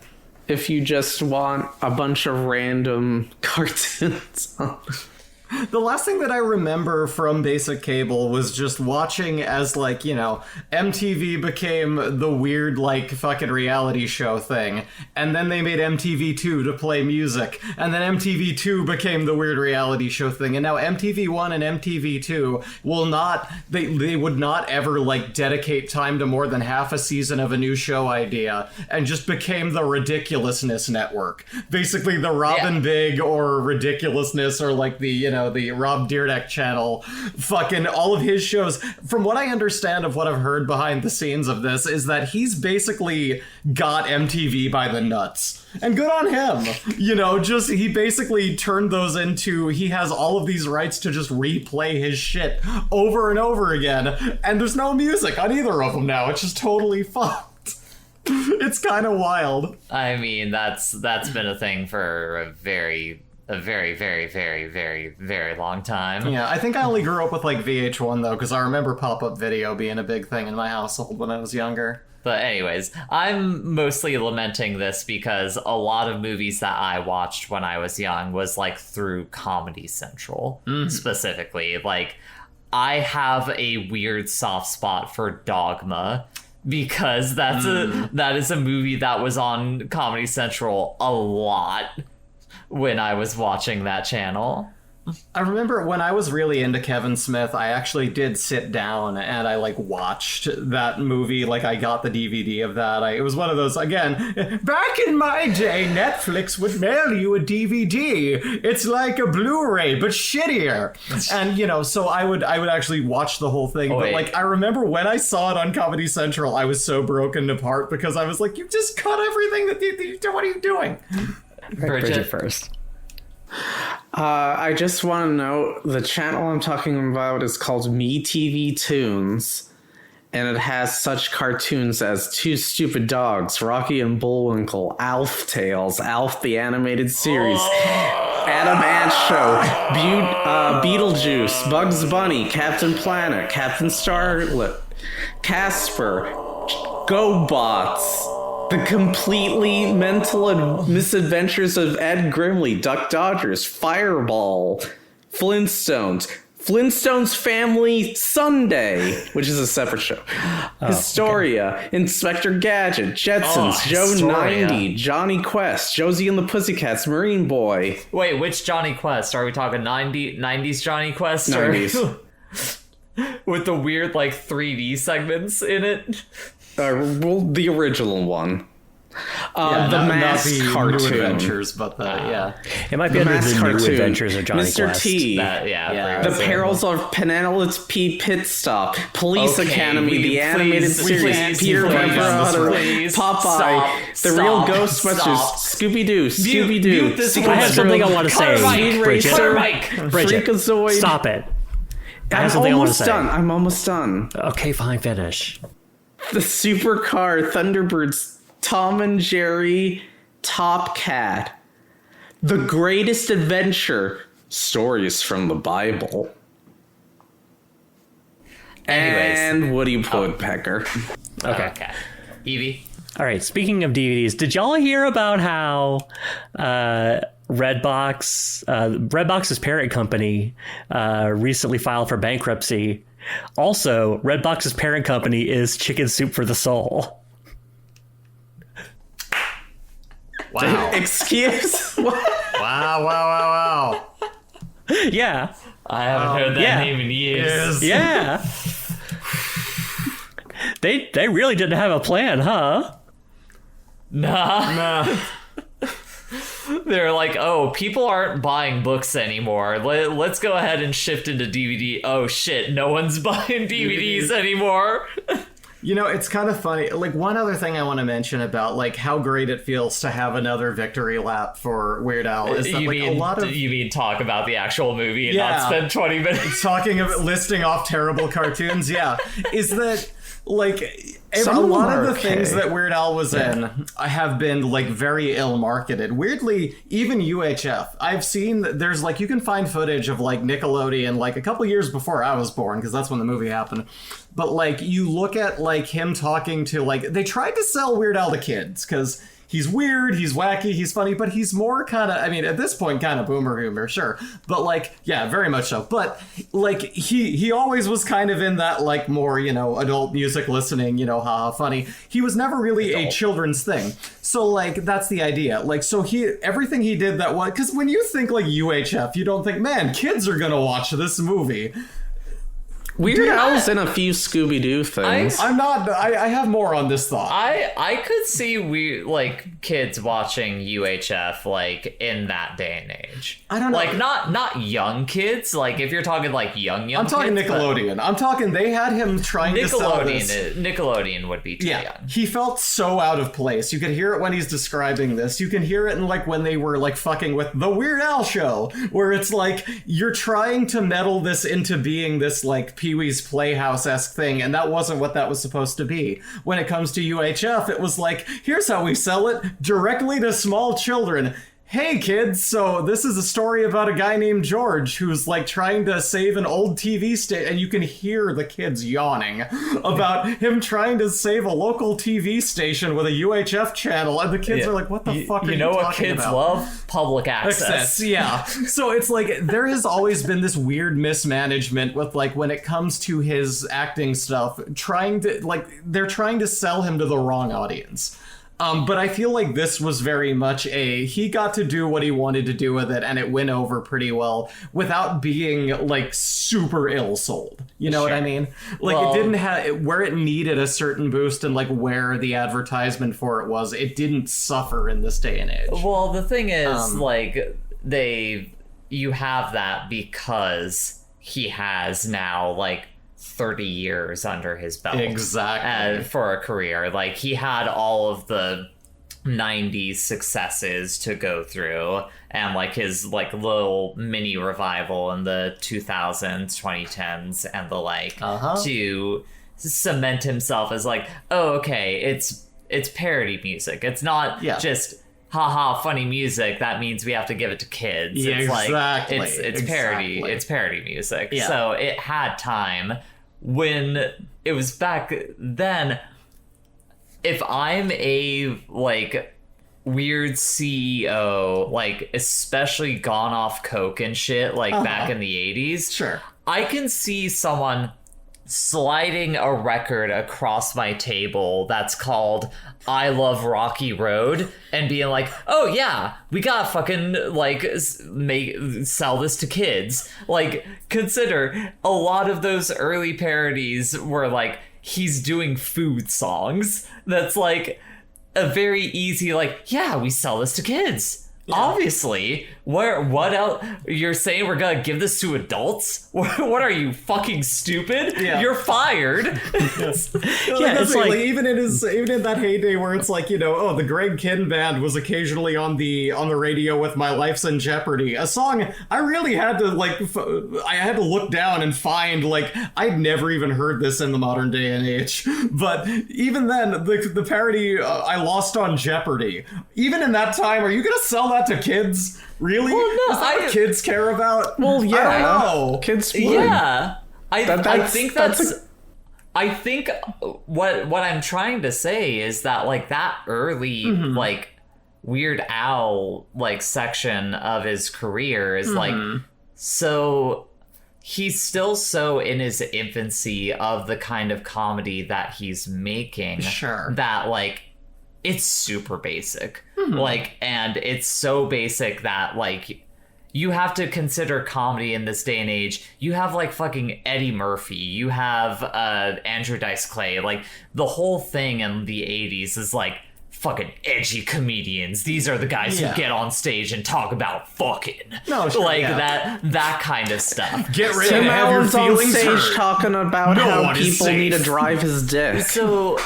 If you just want a bunch of random cartoons. The last thing that I remember from basic cable was just watching as, like, MTV became the weird, like, fucking reality show thing. And then they made MTV2 to play music. And then MTV2 became the weird reality show thing. And now MTV1 and MTV2 will not, they would not ever, like, dedicate time to more than half a season of a new show idea. And just became the Ridiculousness Network. Basically the Robin Big or Ridiculousness or, like, the Rob Dyrdek channel, fucking all of his shows. From what I understand of what I've heard behind the scenes of this is that he's basically got MTV by the nuts. And good on him. He basically turned those into, he has all of these rights to just replay his shit over and over again. And there's no music on either of them now. It's just totally fucked. It's kind of wild. I mean, that's been a thing for a very, very, very, very, very long time. Yeah, I think I only grew up with, like, VH1, though, because I remember pop-up video being a big thing in my household when I was younger. But anyways, I'm mostly lamenting this because a lot of movies that I watched when I was young was, like, through Comedy Central, specifically. Like, I have a weird soft spot for Dogma, because that is a movie that was on Comedy Central a lot when I was watching that channel. I remember when I was really into Kevin Smith, I actually did sit down and I, like, watched that movie. Like, I got the DVD of that. It was one of those, again, back in my day, Netflix would mail you a DVD. It's like a Blu-ray, but shittier. And, so I would actually watch the whole thing. But, like, I remember when I saw it on Comedy Central, I was so broken apart because I was like, you just cut everything what are you doing? Bridget first. I just want to know, the channel I'm talking about is called Me TV Tunes, And it has such cartoons as Two Stupid Dogs, Rocky and Bullwinkle, Alf Tales, Alf the Animated Series, Adam Ant Show, Beetlejuice, Bugs Bunny, Captain Planet, Captain Starlet, Casper, GoBots, The Completely Mental Misadventures of Ed Grimley, Duck Dodgers, Fireball, Flintstones Family Sunday, which is a separate show. Historia, okay. Inspector Gadget, Jetsons, Joe Historia. 90, Johnny Quest, Josie and the Pussycats, Marine Boy. Wait, which Johnny Quest? Are we talking 90s Johnny Quest? 90s. With the weird, like, 3D segments in it? Well, the original one. Yeah, the Mask New cartoon. Adventures, but It might be The under Mask the cartoon. New Adventures of Johnny Mr. Quest. T. Yeah. The Perils of Penelope P. Pitstop, Police Okay, Academy, the animated series, Peter Piper, please, Popeye, The Real Ghostbusters, Scooby-Doo, mute this I have something I want to say, Bridget. Bridget, Freakazoid. stop it. I have I'm something I want to almost say. done. I'm almost done. Okay, fine, finish. The Supercar, Thunderbirds, Tom and Jerry, Top Cat, The Greatest Adventure, Stories from the Bible, and Woody Woodpecker. Okay. Evie? All right, speaking of DVDs, did y'all hear about how Redbox's parent company recently filed for bankruptcy? Also, Redbox's parent company is Chicken Soup for the Soul. Wow. Excuse? What? Wow. Yeah. I haven't heard that name in years. Yeah. They really didn't have a plan, huh? Nah. They're like, oh, people aren't buying books anymore. Let's go ahead and shift into DVD. Oh shit, no one's buying DVDs anymore. You know, it's kind of funny. Like, one other thing I want to mention about, like, how great it feels to have another victory lap for Weird Al is that, You like, mean, a lot of... You mean talk about the actual movie and Yeah. not spend 20 minutes? Talking about listing off terrible cartoons, is that, like, Some a of them lot of are the okay. things that Weird Al was in have been, like, very ill-marketed. Weirdly, even UHF. I've seen, there's, like, you can find footage of, like, Nickelodeon, like, a couple years before I was born, because that's when the movie happened. But, like, you look at, like, him talking to, like, they tried to sell Weird Al to kids, because he's weird, he's wacky, he's funny, but he's more kind of, I mean, at this point, kind of boomer humor, sure. But, like, yeah, very much so. But, like, he always was kind of in that, like, more, you know, adult music listening, you know, haha, funny. He was never really a children's thing. So, like, that's the idea. Like, so everything he did that was, because when you think, like, UHF, you don't think, man, kids are gonna watch this movie. Weird Al's in a few Scooby-Doo things. I have more on this thought. I could see kids watching UHF like in that day and age. I don't know. Like not young kids. Like if you're talking like young. I'm talking kids, Nickelodeon. I'm talking they had him trying to sell this. Nickelodeon would be too young. He felt so out of place. You could hear it when he's describing this. You can hear it in like when they were like fucking with the Weird Al show, where it's like you're trying to meddle this into being this like Pee-wee's Playhouse-esque thing, and that wasn't what that was supposed to be. When it comes to UHF, it was like, here's how we sell it directly to small children. Hey kids, so this is a story about a guy named George who's like trying to save an old TV station, and you can hear the kids yawning about him trying to save a local TV station with a UHF channel, and the kids are like, what the fuck are you talking about? You know what kids love? Public access. Yeah. So it's like, there has always been this weird mismanagement with like, when it comes to his acting stuff, they're trying to sell him to the wrong audience. But I feel like this was very much he got to do what he wanted to do with it, and it went over pretty well without being like super ill-sold. You know what I mean? Like, it didn't have, where it needed a certain boost and like where the advertisement for it was, it didn't suffer in this day and age. Well, the thing is, you have that because he has now like 30 years under his belt. Exactly. For a career. Like, he had all of the 90s successes to go through, and like his like little mini revival in the 2000s, 2010s, and the like, to cement himself as like, oh, okay, it's parody music. It's not just haha funny music. That means we have to give it to kids. Yeah, it's exactly. like it's parody. It's parody music. Yeah. So it had time. When it was back then, if I'm a like weird CEO, like especially gone off coke and shit, like back in the 80s, Sure. I can see someone sliding a record across my table that's called I Love Rocky Road and being like, oh yeah, we gotta fucking like sell this to kids. Like, consider a lot of those early parodies were like he's doing food songs. That's like a very easy like, yeah, we sell this to kids. Obviously, what else? You're saying we're gonna give this to adults? What are you, fucking stupid? Yeah. You're fired. It's like even in that heyday where it's like, you know, oh, the Greg Kinn band was occasionally on the radio with My Life's in Jeopardy, a song I really had to like I had to look down and find, like, I'd never even heard this in the modern day and age. But even then, the parody I Lost on Jeopardy, even in that time, are you gonna sell that to kids? Really? Well, no, is that what kids care about? Well, yeah. I don't know. Kids would. Yeah, I think that's I think what I'm trying to say is that like that early like Weird Al like section of his career is like, so he's still so in his infancy of the kind of comedy that he's making. Sure. That like it's super basic. Like, and it's so basic that like you have to consider comedy in this day and age. You have like fucking Eddie Murphy, you have Andrew Dice Clay. Like the whole thing in the 80s is like fucking edgy comedians. These are the guys who get on stage and talk about fucking. No, sure, like that kind of stuff. Get ready Tim to have your Allen's on feelings stage hurt. talking about how one is people safe. need to drive his dick. So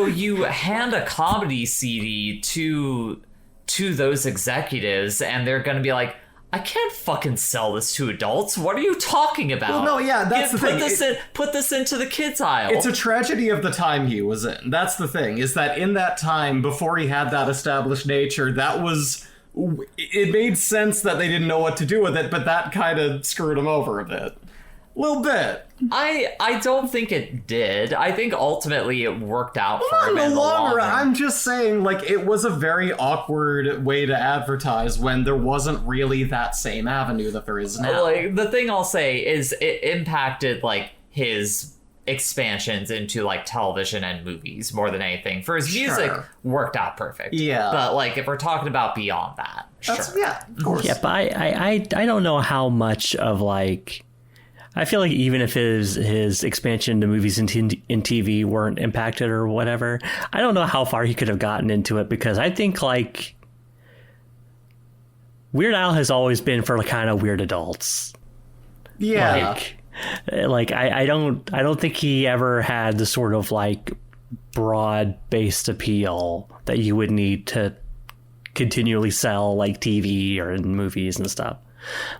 you hand a comedy CD to those executives and they're going to be like, I can't fucking sell this to adults. What are you talking about? Well, no, yeah, that's the thing. Put this into the kids aisle. It's a tragedy of the time he was in. That's the thing, is that in that time, before he had that established nature, that was... It made sense that they didn't know what to do with it, but that kind of screwed him over a bit. A little bit. I don't think it did. I think ultimately it worked out for him In the long run, run. I'm just saying, like, it was a very awkward way to advertise when there wasn't really that same avenue that there is now. Like, the thing I'll say is it impacted like his expansions into like television and movies more than anything. For his music, worked out perfect. Yeah. But like if we're talking about beyond that, That's, sure. Yeah, of course. Yeah, but I don't know how much of like, I feel like even if his expansion to movies and TV weren't impacted or whatever, I don't know how far he could have gotten into it, because I think like Weird Al has always been for kind of weird adults. Yeah. Like I don't think he ever had the sort of like broad-based appeal that you would need to continually sell like TV or in movies and stuff.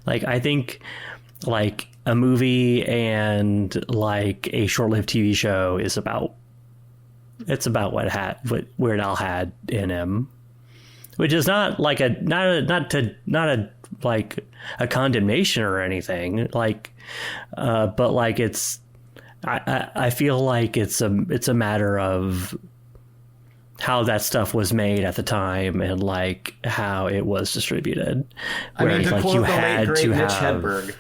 Like I think like a movie and like a short-lived TV show is about what Weird Al had in him, which is not like not a like a condemnation or anything, like but like it's I feel like it's a matter of how that stuff was made at the time and like how it was distributed. I mean, to like quote you the late had great to Mitch have Hedberg,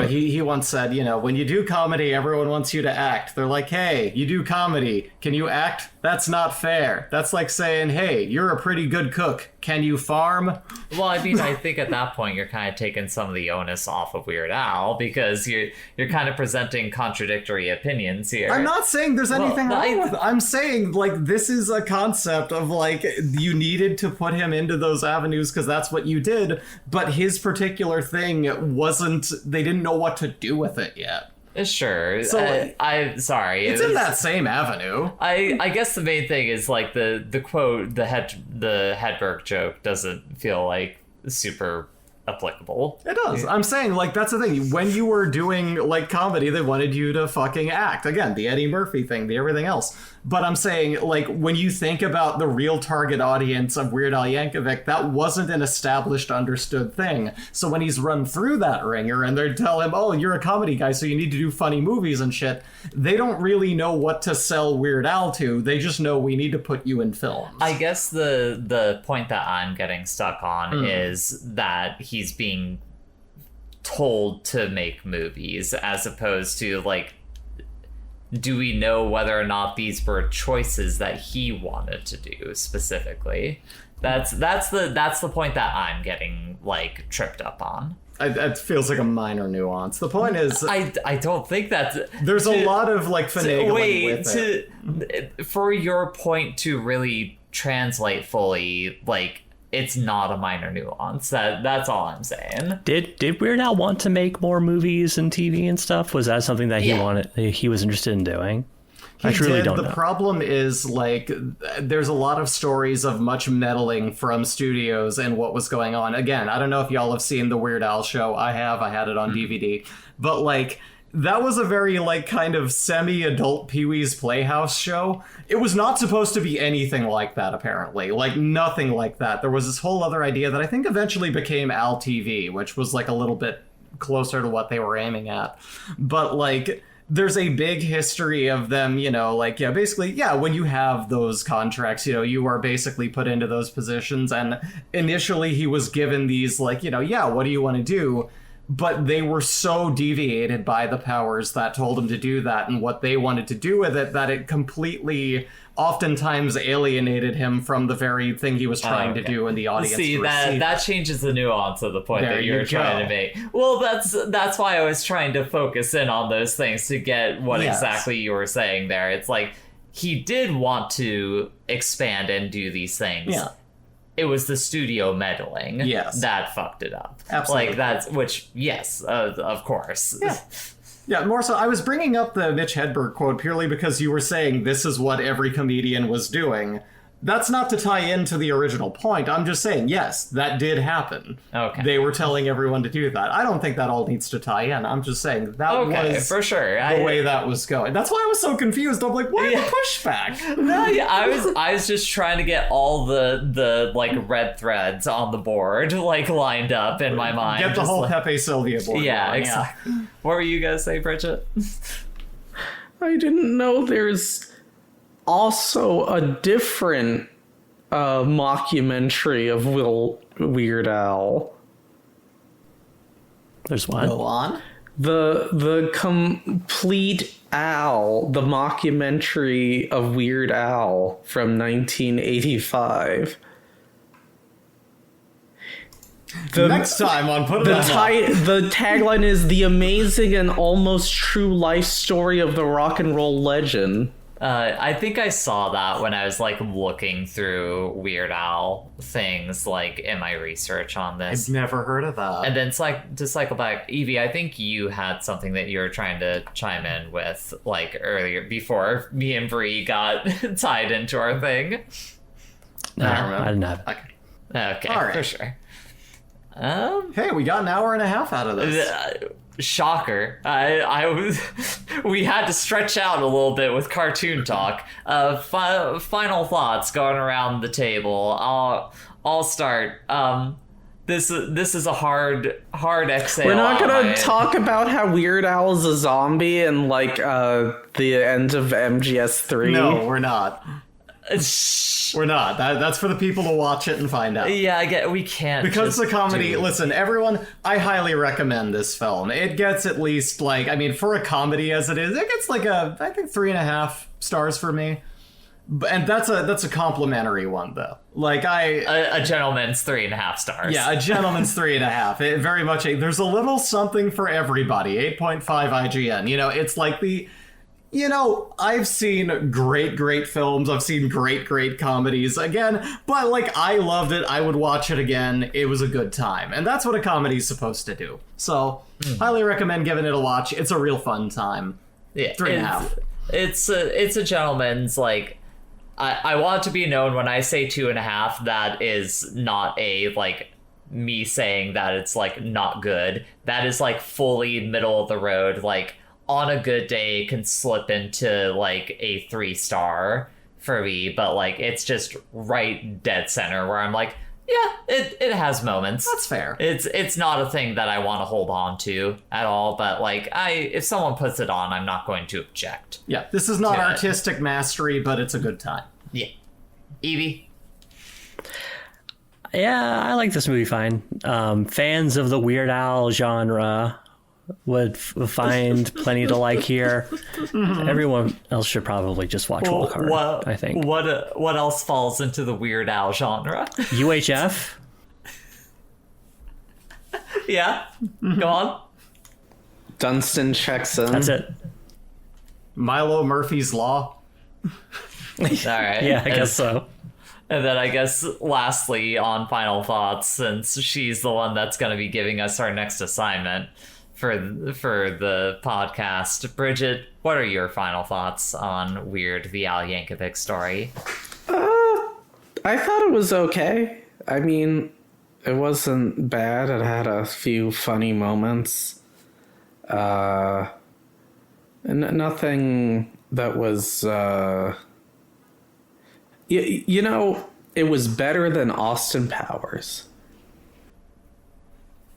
he once said, when you do comedy, everyone wants you to act. They're like, hey, you do comedy. Can you act? That's not fair. That's like saying, hey, you're a pretty good cook. Can you farm? Well, I mean, I think at that point you're kind of taking some of the onus off of Weird Al because you're kind of presenting contradictory opinions here. I'm not saying there's anything Well, wrong with it. I'm saying, like, this is a concept of, like, you needed to put him into those avenues because that's what you did, but his particular thing wasn't, they didn't know what to do with it yet. Sure. So, I'm sorry. It's in that same avenue. I guess the main thing is like the quote, the Hedberg joke doesn't feel like super applicable. It does. I'm saying, like, that's the thing. When you were doing, like, comedy, they wanted you to fucking act. Again, the Eddie Murphy thing, the everything else. But I'm saying, like, when you think about the real target audience of Weird Al Yankovic, that wasn't an established, understood thing. So when he's run through that ringer and they tell him, oh, you're a comedy guy, so you need to do funny movies and shit, they don't really know what to sell Weird Al to. They just know we need to put you in films. I guess the point that I'm getting stuck on is that he's being told to make movies as opposed to, like, do we know whether or not these were choices that he wanted to do specifically? That's the point that I'm getting, like, tripped up on. It feels like a minor nuance. The point is, I don't think that's... There's a lot of, like, finagling with it. For your point to really translate fully, like, it's not a minor nuance. That's all I'm saying. Did Weird Al want to make more movies and TV and stuff? Was that something that he was interested in doing? I truly don't know. The problem is, like, there's a lot of stories of much meddling from studios and what was going on. Again, I don't know if y'all have seen the Weird Al show. I have. I had it on DVD. But, like, that was a very, like, kind of semi-adult Pee-wee's Playhouse show. It was not supposed to be anything like that, apparently. Like, nothing like that. There was this whole other idea that I think eventually became Al TV, which was, like, a little bit closer to what they were aiming at. But, like, there's a big history of them, you know, like, yeah, basically, yeah, when you have those contracts, you know, you are basically put into those positions. And initially he was given these, like, you know, yeah, what do you want to do? But they were so deviated by the powers that told him to do that and what they wanted to do with it that it completely oftentimes alienated him from the very thing he was trying to do in the audience. See, that changes the nuance of the point that you were trying to make. Well, that's why I was trying to focus in on those things to get what exactly you were saying there. It's like he did want to expand and do these things. Yeah. It was the studio meddling that fucked it up. Absolutely. Like, that's, which, yes, of course. Yeah. Yeah, more so, I was bringing up the Mitch Hedberg quote purely because you were saying this is what every comedian was doing. That's not to tie into the original point. I'm just saying, yes, that did happen. Okay. They were telling everyone to do that. I don't think that all needs to tie in. I'm just saying that was for sure the way that was going. That's why I was so confused. I'm like, what the pushback? No, yeah, I was just trying to get all the like red threads on the board like lined up in my mind. Get the whole like, Pepe Sylvia board. Yeah, exactly. Yeah. What were you gonna say, Bridget? I didn't know there's also a different mockumentary of Weird Al. There's one. Go on. The Complete Al, the mockumentary of Weird Al from 1985. Next time on Put It On. The tagline is "The amazing and almost true life story of the rock and roll legend." I think I saw that when I was like looking through Weird Al things like in my research on this. I've never heard of that. And then it's like to cycle back, Evie, I think you had something that you were trying to chime in with like earlier before me and Bree got tied into our thing. No, I didn't have it. Okay, all right. For sure. Hey, we got an hour and a half out of this. Shocker. We had to stretch out a little bit with cartoon talk. Final thoughts going around the table. I'll start. This is a hard exhale. We're not gonna talk about how Weird Al is a zombie and like the end of MGS3. No, we're not. We're not. That's for the people to watch it and find out. Yeah, we can't. Because it's a comedy. Listen, everyone, I highly recommend this film. It gets at least like, I mean, for a comedy as it is, it gets like I think 3.5 stars for me. And that's a complimentary one though. Like a gentleman's 3.5 stars. Yeah, a gentleman's 3.5. It very much there's a little something for everybody. 8.5 IGN. You know, it's like you know, I've seen great films. I've seen great comedies again, but like I loved it. I would watch it again. It was a good time. And that's what a comedy's supposed to do. So highly recommend giving it a watch. It's a real fun time. Yeah. 3.5. It's a gentleman's like, I want to be known when I say 2.5, that is not a like me saying that it's like not good. That is like fully middle of the road. Like on a good day can slip into like a 3-star for me, but like it's just right dead center where I'm like, yeah, it has moments. That's fair. It's not a thing that I want to hold on to at all, but like if someone puts it on, I'm not going to object. Yeah, this is not artistic mastery, but it's a good time. Yeah. Evie? Yeah, I like this movie fine. Fans of the Weird Al genre would find plenty to like here. Everyone else should probably just watch Wild Card, I think. What else falls into the Weird Al genre? UHF? Yeah? Go on. Dunstan checks in. That's it. Milo Murphy's Law. All right. Yeah, I guess so. And then I guess lastly, on final thoughts, since she's the one that's going to be giving us our next assignment for the podcast, Bridget, what are your final thoughts on Weird the Al Yankovic Story? I thought it was okay. I mean, it wasn't bad. It had a few funny moments. And nothing that was... You know, it was better than Austin Powers.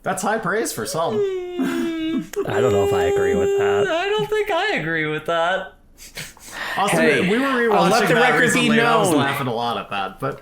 That's high praise for some. I don't know if I agree with that. I don't think I agree with that. Austin, Hey, we were rewatching I'll let the that record be recently, and I was known. laughing a lot at that, but...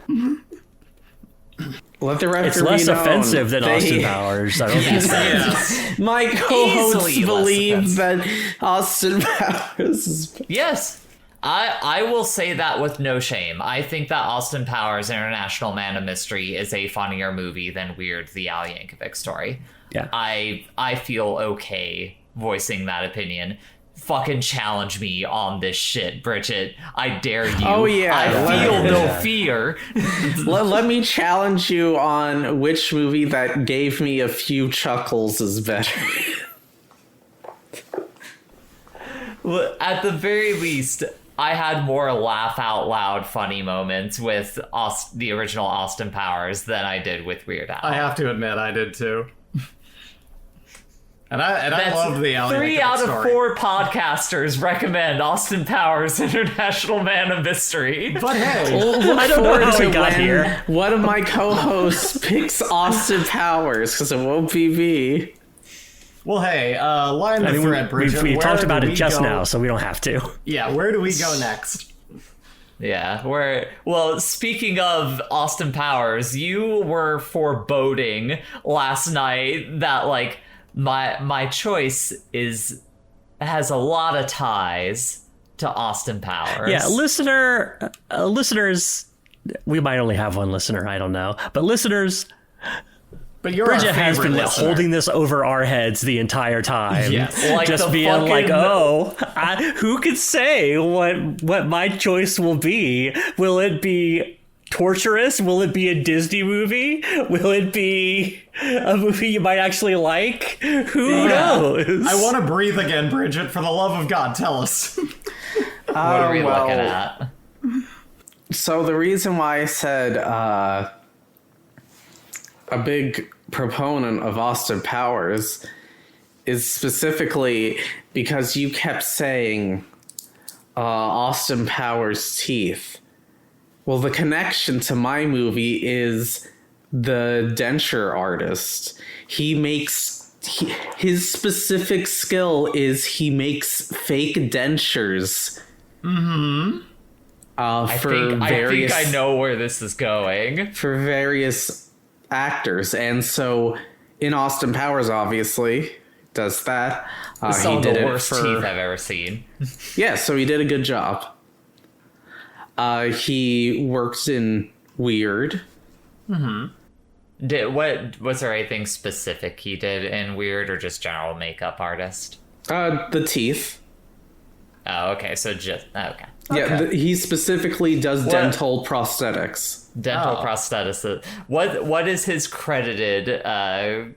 Let the record It's less be known. offensive than Austin Powers. I don't think so. Yes. My co-hosts Easily less believe that Austin Powers is... Yes. I will say that with no shame. I think that Austin Powers International Man of Mystery is a funnier movie than Weird the Al Yankovic Story. Yeah. I feel okay voicing that opinion. Fucking challenge me on this shit, Bridget. I dare you. Oh, yeah. I feel no fear. Let me challenge you on which movie that gave me a few chuckles is better. Well, at the very least, I had more laugh out loud funny moments with the original Austin Powers than I did with Weird Al. I have to admit, I did too. And I loved the Al 3 Yankovic out of Story. 4 podcasters recommend Austin Powers International Man of Mystery. But hey, I don't know how we got when here. one of my co-hosts picks Austin Powers, because it won't be me. well, hey, line the I mean, thread, Bridget. we Where talked do about it we just go? now, so we don't have to. Yeah, where do we go next? Yeah, well, speaking of Austin Powers, you were foreboding last night that like my choice has a lot of ties to Austin Powers. Yeah, listeners, we might only have one listener, I don't know. But listeners, But you're Bridget our has favorite been listener. holding this over our heads the entire time. Yes. Like just the being fucking- like, who could say what my choice will be? Will it be torturous? Will it be a Disney movie? Will it be a movie you might actually like? Who knows? I want to breathe again, Bridget. For the love of God, tell us. What are we well, looking at? So the reason why I said a big proponent of Austin Powers is specifically because you kept saying Austin Powers' teeth. Well, the connection to my movie is the denture artist. His specific skill is he makes fake dentures. Mm-hmm. I think I know where this is going. For various actors, and so in Austin Powers, obviously does that. Some He of did the it worst for teeth I've ever seen. yeah. So he did a good job. He works in Weird. Was there anything specific he did in Weird, or just general makeup artist? The teeth. Oh, okay. So just okay. Yeah, he specifically does dental prosthetics. Dental prosthetic. What is his credited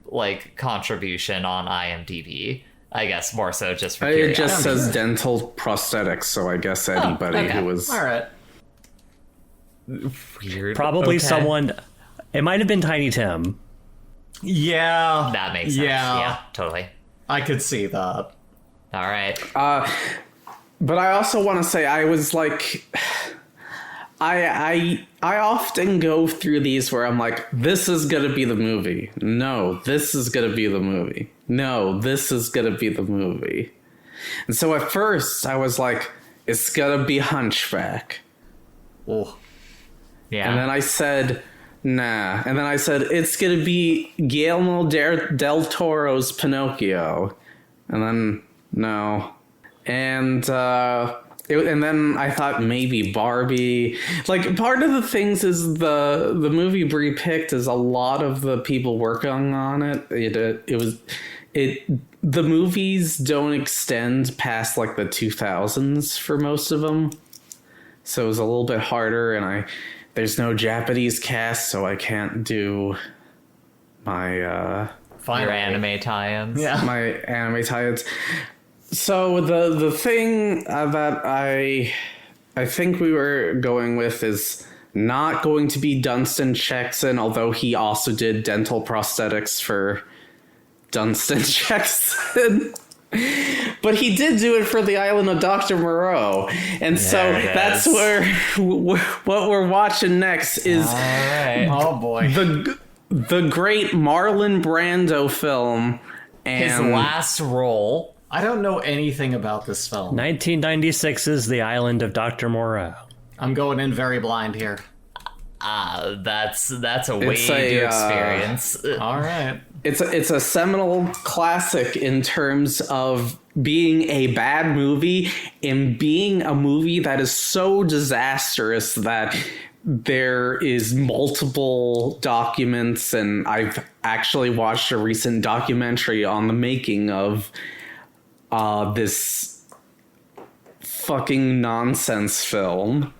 like contribution on IMDb? I guess more so just for It curiosity. just says dental prosthetics, so I guess anybody okay. who was. All right. Weird. Probably Okay. someone. It might have been Tiny Tim. Yeah. That makes sense. Yeah, totally. I could see that. All right. But I also want to say I was like, I often go through these where I'm like, this is gonna be the movie. No, this is gonna be the movie. No, this is gonna be the movie. And so at first I was like, it's gonna be Hunchback. Oh. Yeah. And then I said, nah. And then I said, it's gonna be Guillermo del Toro's Pinocchio. And then, no. And then I thought maybe Barbie. Like, part of the things is the movie Brie picked is a lot of the people working on it. The movies don't extend past like the 2000s for most of them, so it was a little bit harder. And there's no Japanese cast, so I can't do my Your anime tie-ins. Yeah. my anime tie-ins. So the thing that I think we were going with is not going to be Dunstan Jackson, although he also did dental prosthetics for Dunstan Jackson. But he did do it for the Island of Dr. Moreau. And so that's where what we're watching next is All right. Oh boy. the great Marlon Brando film. And His last role. I don't know anything about this film. 1996's The Island of Dr. Moreau. I'm going in very blind here. That's a way It's to experience. All right. It's a seminal classic in terms of being a bad movie and being a movie that is so disastrous that there is multiple documents, and I've actually watched a recent documentary on the making of this fucking nonsense film.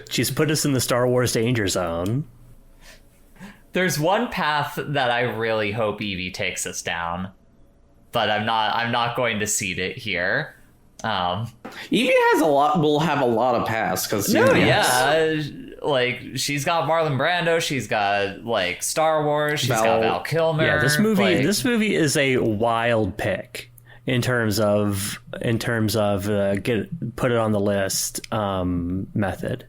She's put us in the Star Wars danger zone. There's one path that I really hope Evie takes us down, but I'm not going to seed it here. Evie will have a lot of paths because like she's got Marlon Brando, she's got like Star Wars, she's got Val Kilmer. Yeah, this movie is a wild pick in terms of put it on the list method.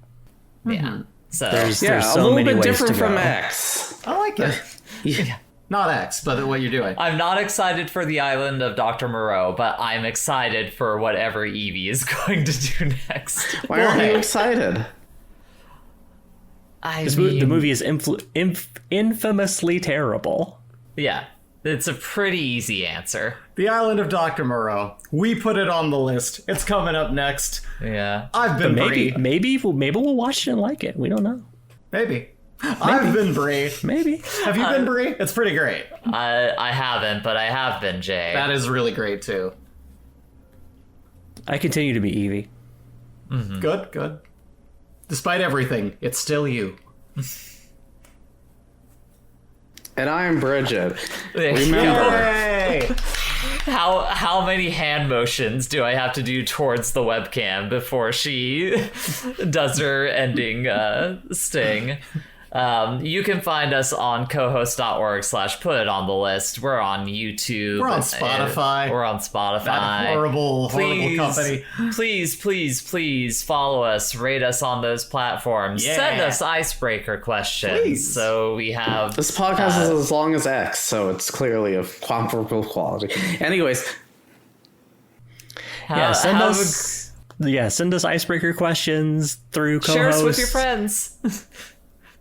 Yeah. So There's a so little many bit ways different to from go. X. I like it. Yeah. Not X, but what you're doing. I'm not excited for the Island of Dr. Moreau, but I'm excited for whatever Evie is going to do next. Why aren't you excited? The movie is infamously terrible. Yeah, it's a pretty easy answer. The Island of Dr. Moreau. We put it on the list. It's coming up next. Yeah. I've been Bree. Maybe we'll watch it and like it. We don't know. Maybe. I've been Bree. Maybe. Have you been Bree? It's pretty great. I haven't, but I have been Jay. That is really great too. I continue to be Evie. Mm-hmm. Good. Despite everything, it's still you. And I am Bridget. Remember, Hey! how many hand motions do I have to do towards the webcam before she does her ending sting? You can find us on cohost.org/put it on the list. We're on YouTube. We're on Spotify. We're on Spotify. That horrible company. Please follow us, rate us on those platforms. Yeah. Send us icebreaker questions. Please. So we have This podcast is as long as X, so it's clearly of comparable quality. Anyways, Send us icebreaker questions through co-host. share us with your friends.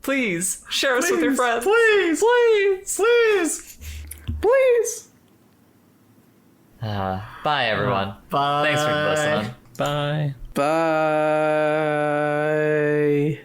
Please share us with your friends. Please. Bye, everyone. Bye. Thanks for listening. Bye. bye.